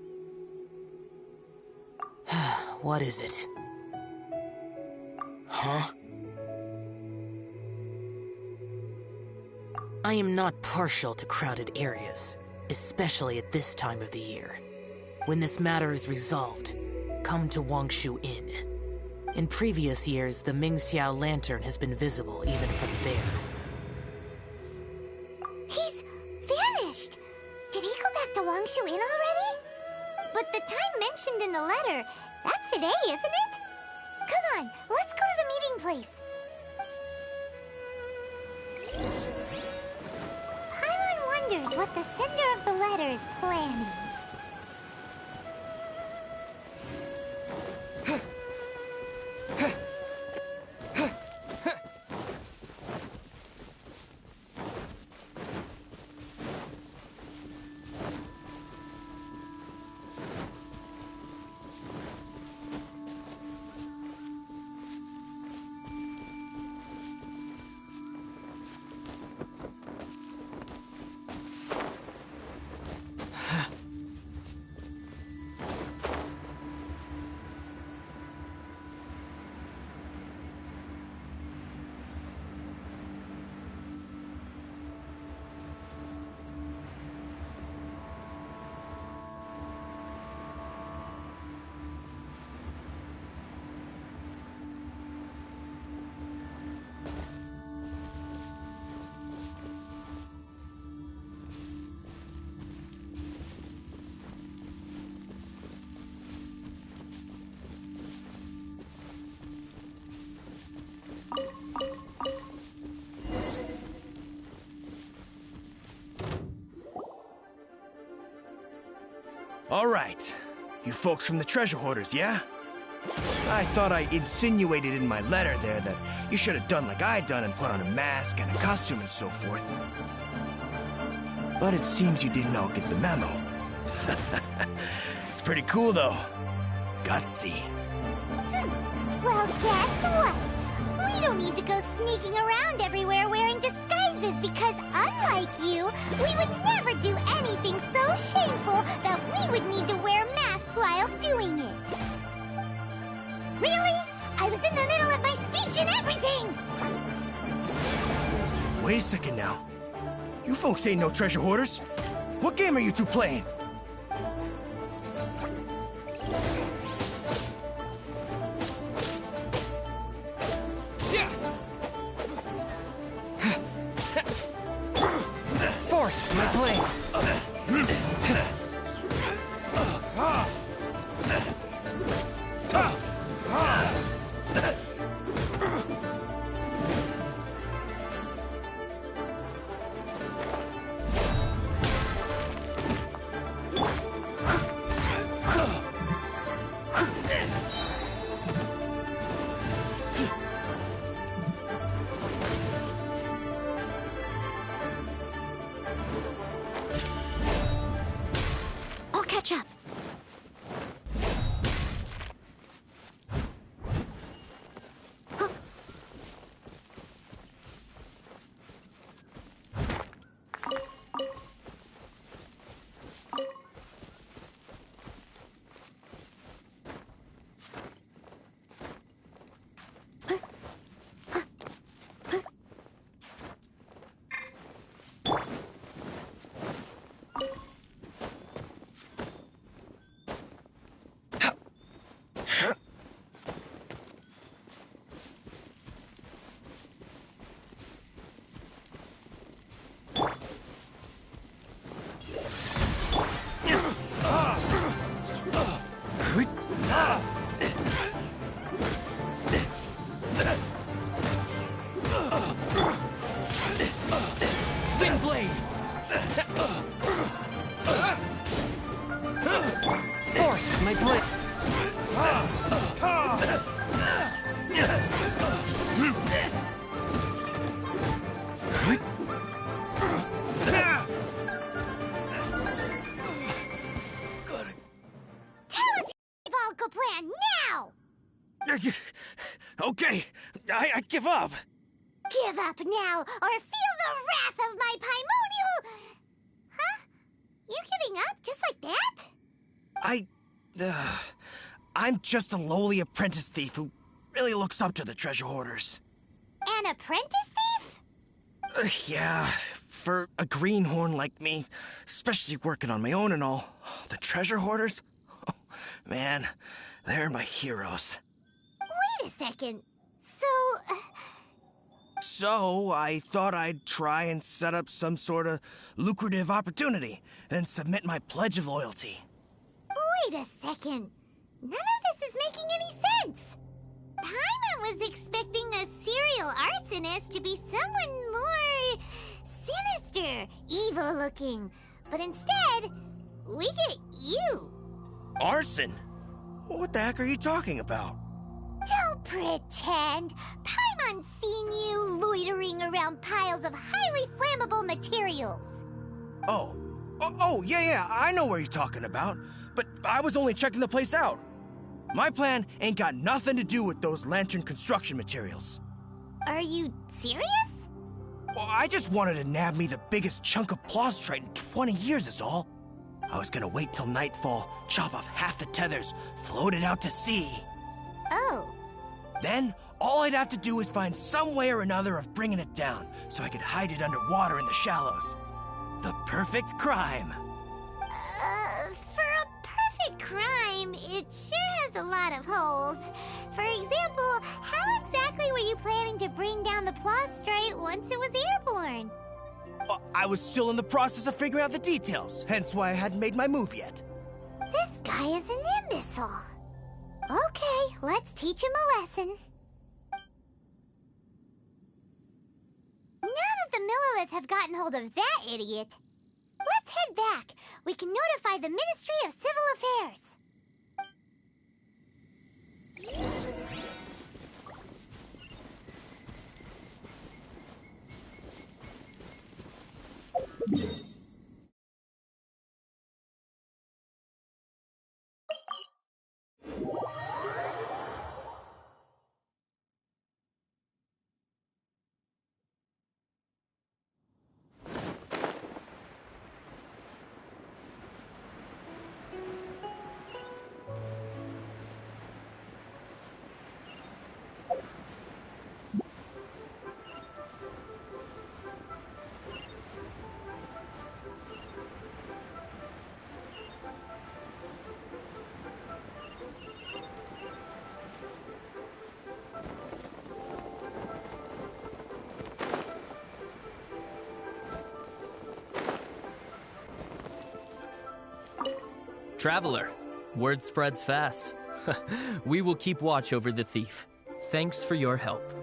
What is it? Huh? I am not partial to crowded areas, especially at this time of the year. When this matter is resolved, come to Wangshu Inn. In previous years, the Mingxiao lantern has been visible even from there. He's vanished! Did he go back to Wangshu Inn already? But the time mentioned in the letter, that's today, isn't it? Come on, let's go to the meeting place. Paimon wonders what the sender of the letter is planning. All right. You folks from the treasure hoarders, yeah? I thought I insinuated in my letter there that you should have done like I done and put on a mask and a costume and so forth. But it seems you didn't all get the memo. It's pretty cool, though. Gutsy. Well, guess what? We don't need to go sneaking around everywhere wearing disguises because, unlike you, we would never do anything so shameful that we would need to wear masks while doing it. Really? I was in the middle of my speech and everything! Wait a second now. You folks ain't no treasure hoarders. What game are you two playing? Fourth, my blade. I'll catch up. give up! Give up now, or feel the wrath of my primordial... Huh? You're giving up just like that? I'm just a lowly apprentice thief who really looks up to the treasure hoarders. An apprentice thief? Yeah, for a greenhorn like me, especially working on my own and all, the treasure hoarders? Oh, man, they're my heroes. Wait a second. So, I thought I'd try and set up some sort of lucrative opportunity and submit my pledge of loyalty. Wait a second. None of this is making any sense. Paimon was expecting a serial arsonist to be someone more sinister, evil-looking. But instead, we get you. Arson? What the heck are you talking about? Don't pretend. Paimon's seen you loitering around piles of highly flammable materials. Oh, yeah, I know what you're talking about. But I was only checking the place out. My plan ain't got nothing to do with those lantern construction materials. Are you serious? Well, I just wanted to nab me the biggest chunk of plastrite in 20 years is all. I was gonna wait till nightfall, chop off half the tethers, float it out to sea. Oh. Then, all I'd have to do is find some way or another of bringing it down, so I could hide it underwater in the shallows. The perfect crime. For a perfect crime, it sure has a lot of holes. For example, how exactly were you planning to bring down the plastrite once it was airborne? I was still in the process of figuring out the details, hence why I hadn't made my move yet. This guy is an imbecile. Okay, let's teach him a lesson. Now that the Millilith have gotten hold of that idiot, let's head back. We can notify the Ministry of Civil Affairs. Traveler, word spreads fast. We will keep watch over the thief. Thanks for your help.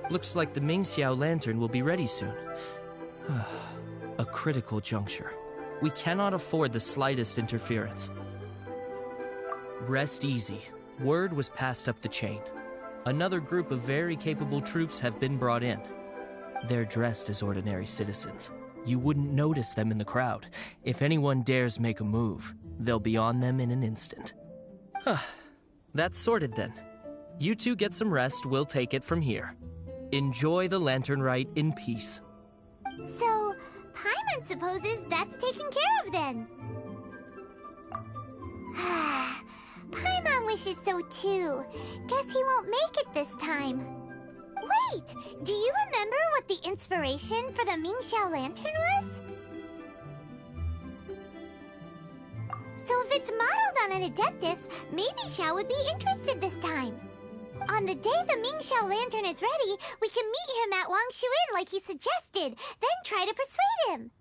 Looks like the Mingxiao lantern will be ready soon. A critical juncture. We cannot afford the slightest interference. Rest easy. Word was passed up the chain. Another group of very capable troops have been brought in. They're dressed as ordinary citizens. You wouldn't notice them in the crowd. If anyone dares make a move, they'll be on them in an instant. That's sorted then. You two get some rest, we'll take it from here. Enjoy the lantern rite in peace. So, Paimon supposes that's taken care of then. Paimon wishes so too. Guess he won't make it this time. Wait, do you remember what the inspiration for the Mingxiao lantern was? So if it's modeled on an Adeptus, maybe Xiao would be interested this time. On the day the Mingxiao lantern is ready, we can meet him at Wangshu Inn like he suggested, then try to persuade him.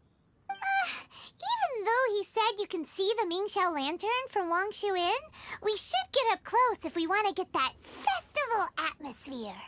Even though he said you can see the Mingxiao lantern from Wangshu Inn, we should get up close if we want to get that festival atmosphere.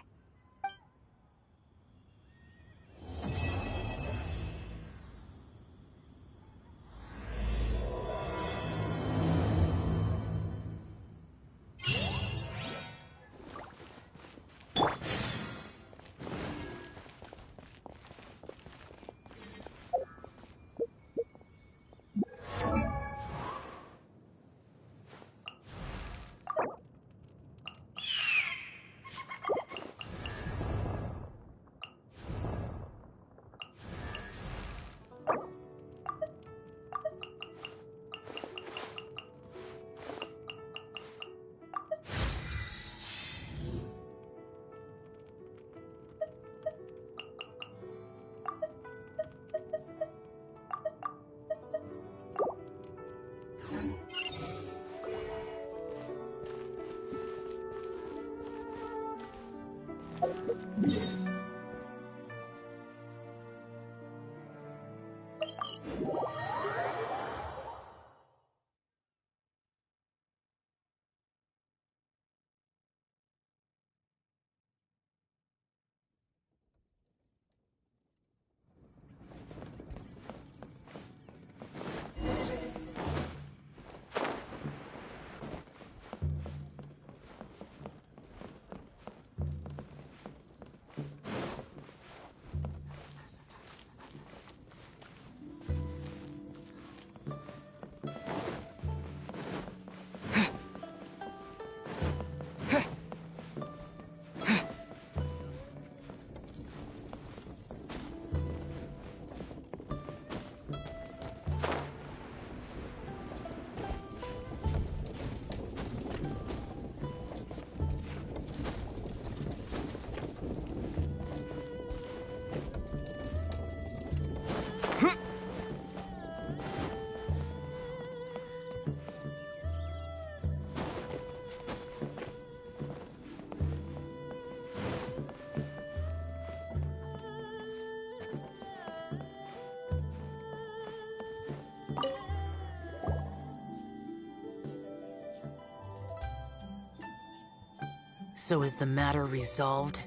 So is the matter resolved?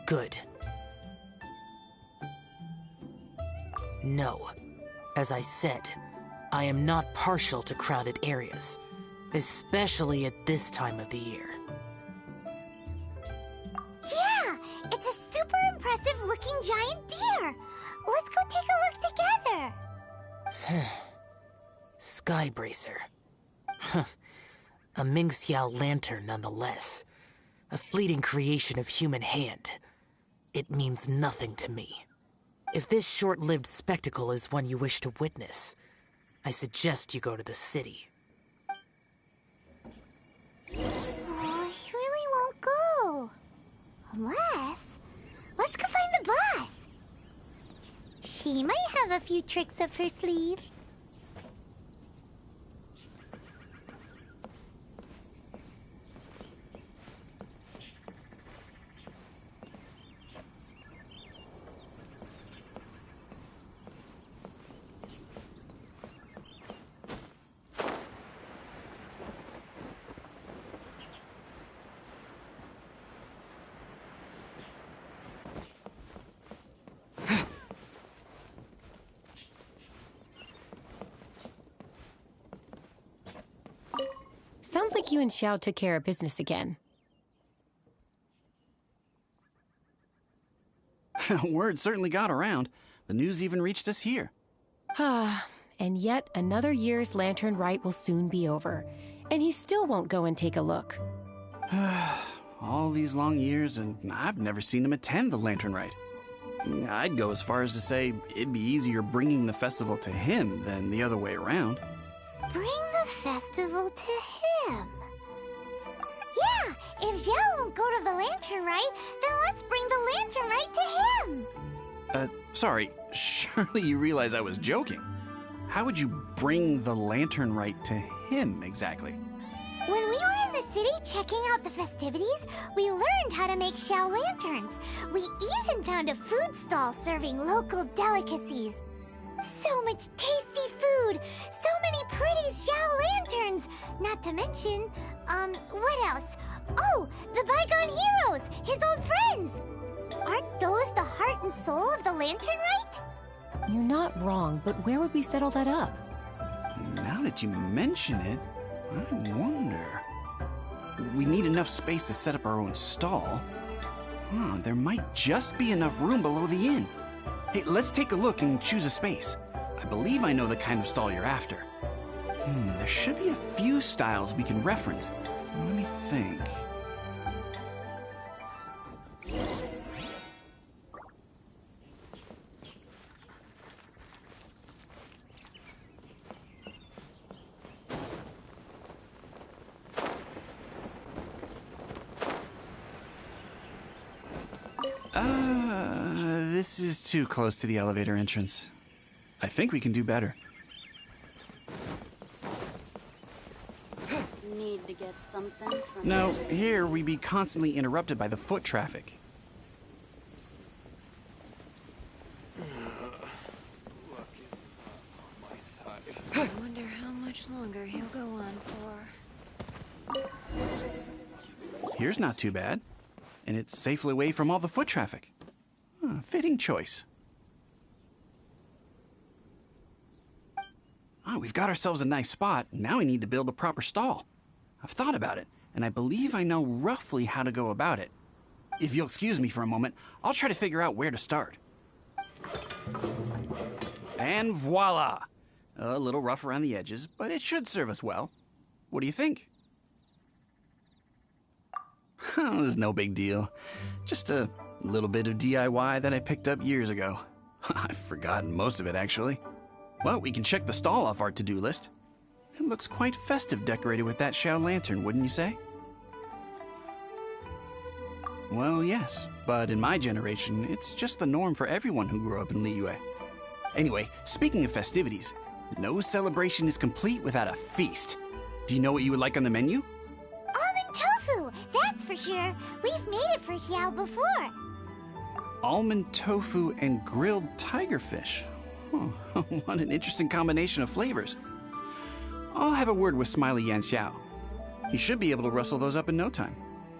Good. No. As I said, I am not partial to crowded areas, especially at this time of the year. Yeah! It's a super impressive looking giant deer! Let's go take a look together! Skybracer. Huh. A Mingxiao lantern nonetheless. A fleeting creation of human hand. It means nothing to me. If this short-lived spectacle is one you wish to witness, I suggest you go to the city. Oh, he really won't go. Unless... let's go find the boss. She might have a few tricks up her sleeve. Sounds like you and Xiao took care of business again. Word certainly got around. The news even reached us here. And yet another year's lantern rite will soon be over. And he still won't go and take a look. All these long years, and I've never seen him attend the lantern rite. I'd go as far as to say it'd be easier bringing the festival to him than the other way around. Bring the festival to him. Yeah, if Xiao won't go to the lantern rite, then let's bring the lantern rite to him. Sorry, surely you realize I was joking. How would you bring the lantern rite to him exactly? When we were in the city checking out the festivities, we learned how to make Xiao lanterns. We even found a food stall serving local delicacies. So much tasty food! So many pretty Xiao lanterns! Not to mention, what else? Oh, the bygone heroes! His old friends! Aren't those the heart and soul of the lantern rite? You're not wrong, but where would we settle that up? Now that you mention it, I wonder. We need enough space to set up our own stall. There might just be enough room below the inn. Hey, let's take a look and choose a space. I believe I know the kind of stall you're after. There should be a few styles we can reference. Let me think. This is too close to the elevator entrance. I think we can do better. Need to get something from... No, here we'd be constantly interrupted by the foot traffic. much longer he'll go on for. Here's not too bad. And it's safely away from all the foot traffic. Fitting choice. We've got ourselves a nice spot. Now we need to build a proper stall. I've thought about it, and I believe I know roughly how to go about it. If you'll excuse me for a moment, I'll try to figure out where to start. And voila! A little rough around the edges, but it should serve us well. What do you think? It was no big deal. Just a little bit of DIY that I picked up years ago. I've forgotten most of it, actually. Well, we can check the stall off our to-do list. It looks quite festive decorated with that Xiao lantern, wouldn't you say? Well, yes, but in my generation, it's just the norm for everyone who grew up in Liyue. Anyway, speaking of festivities, no celebration is complete without a feast. Do you know what you would like on the menu? Almond tofu! That's for sure. We've made it for Xiao before. Almond tofu and grilled tigerfish. Huh. What an interesting combination of flavors. I'll have a word with Smiley Yan Xiao. He should be able to rustle those up in no time.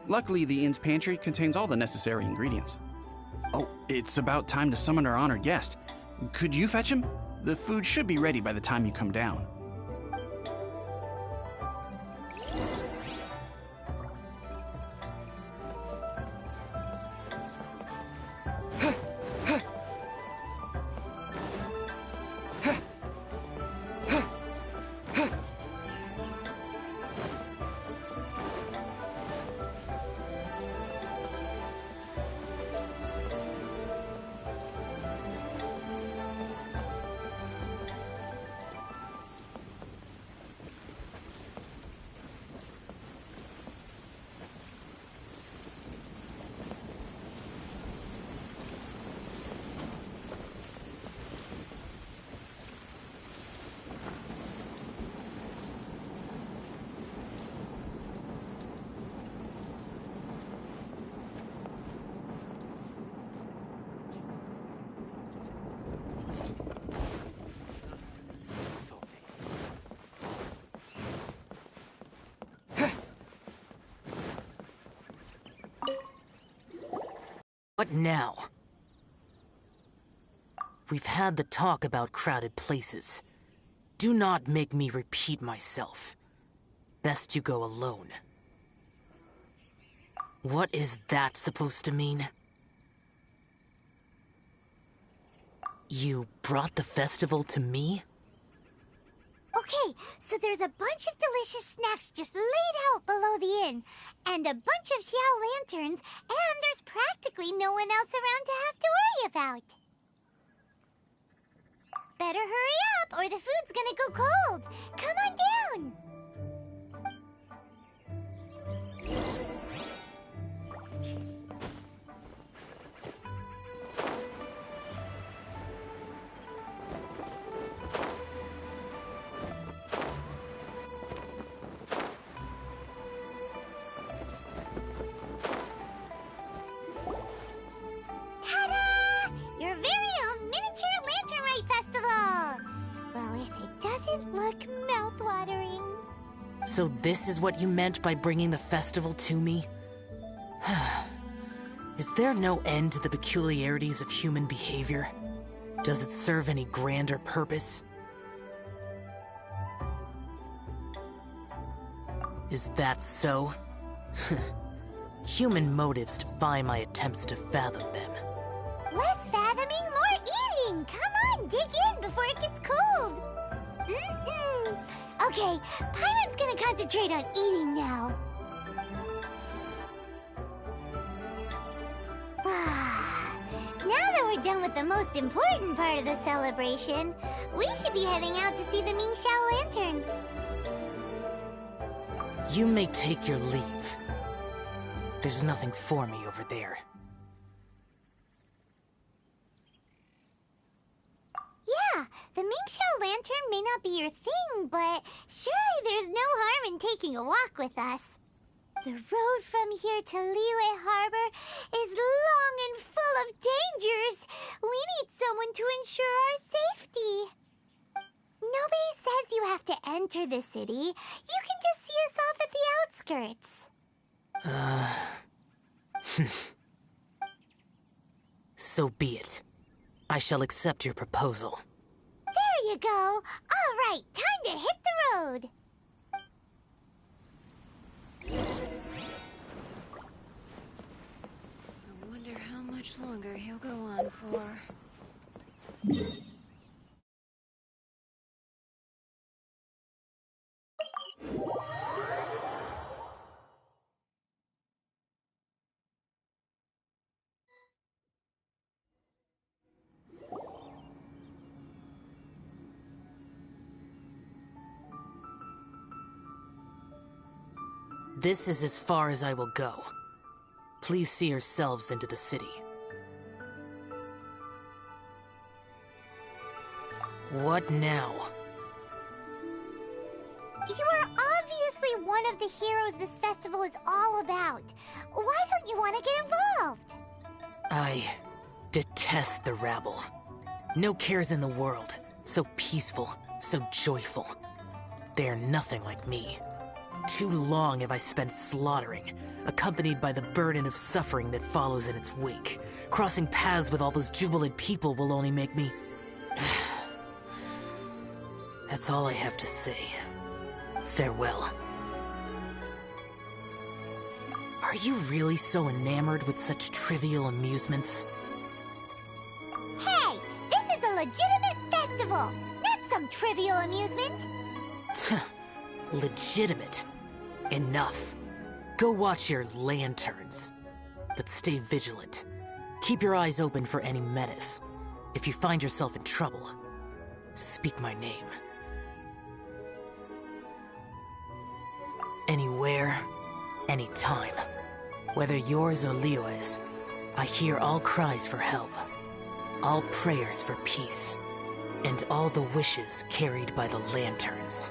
Luckily, the inn's pantry contains all the necessary ingredients. Oh, it's about time to summon our honored guest. Could you fetch him? The food should be ready by the time you come down. What now? We've had the talk about crowded places. Do not make me repeat myself. Best you go alone. What is that supposed to mean? You brought the festival to me? Okay, so there's a bunch of delicious snacks just laid out below the inn, and a bunch of Xiao lanterns, and there's practically no one else around to have to worry about. Better hurry up, or the food's gonna go cold. Come on down. Ta-da! Your very own miniature Lantern Rite Festival! Well, if it doesn't look mouth-watering. So this is what you meant by bringing the festival to me? Is there no end to the peculiarities of human behavior? Does it serve any grander purpose? Is that so? Human motives defy my attempts to fathom them. Less fathoming, more eating! Come on, dig in before it gets cold! Okay, Paimon's gonna concentrate on eating now. Now that we're done with the most important part of the celebration, we should be heading out to see the Mingxiao Lantern. You may take your leave. There's nothing for me over there. Yeah, the Mingxiao Lantern may not be your thing, but surely there's no harm in taking a walk with us. The road from here to Liyue Harbor is long and full of dangers. We need someone to ensure our safety. Nobody says you have to enter the city. You can just see us off at the outskirts. So be it. I shall accept your proposal. There you go. All right, time to hit the road. I wonder how much longer he'll go on for. This is as far as I will go. Please see yourselves into the city. What now? You are obviously one of the heroes this festival is all about. Why don't you want to get involved? I detest the rabble. No cares in the world. So peaceful, so joyful. They are nothing like me. Too long have I spent slaughtering, accompanied by the burden of suffering that follows in its wake. Crossing paths with all those jubilant people will only make me... That's all I have to say. Farewell. Are you really so enamored with such trivial amusements? Hey, this is a legitimate festival, not some trivial amusement. Legitimate. Enough. Go watch your lanterns. But stay vigilant. Keep your eyes open for any menace. If you find yourself in trouble, speak my name. Anywhere, anytime. Whether yours or Liyue's, I hear all cries for help. All prayers for peace. And all the wishes carried by the lanterns.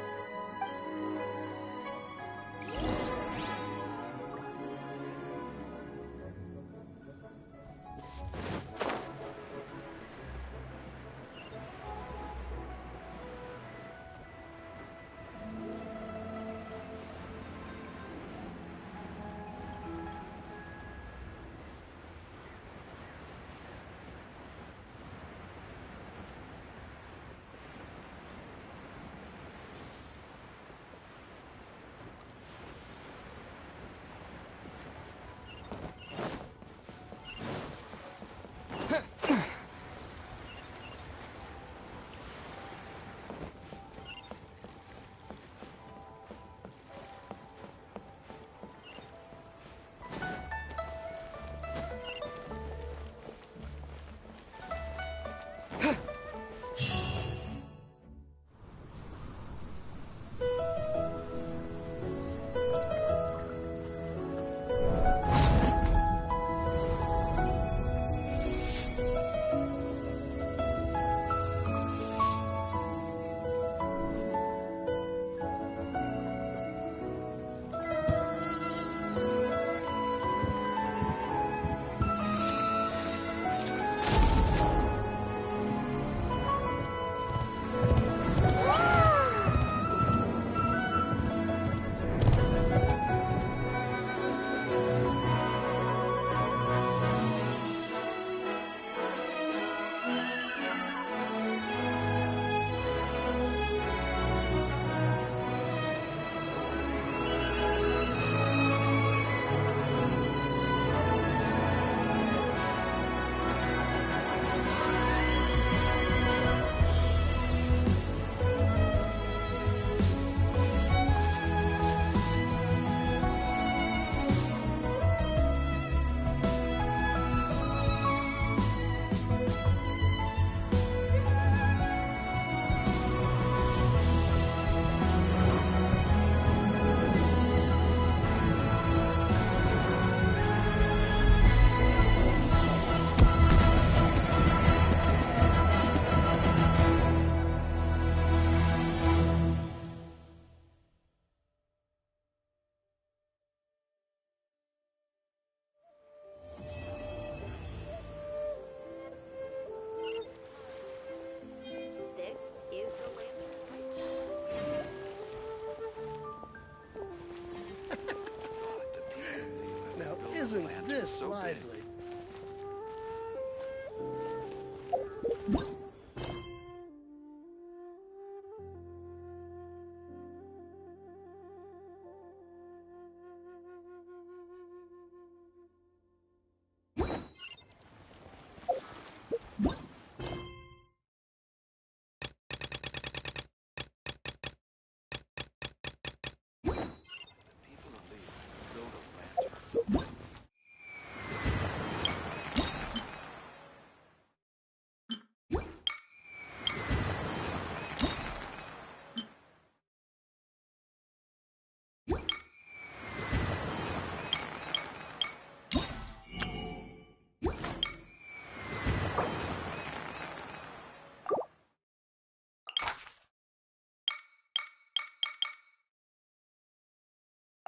isn't this lively?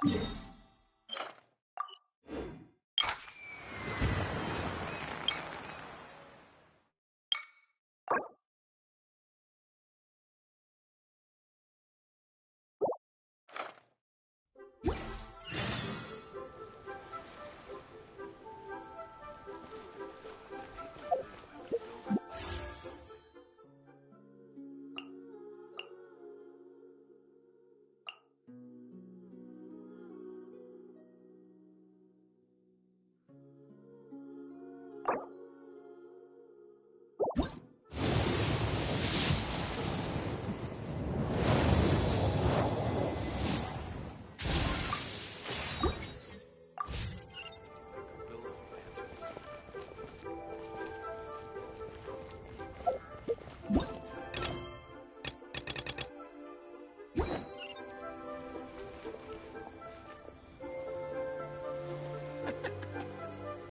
Yeah.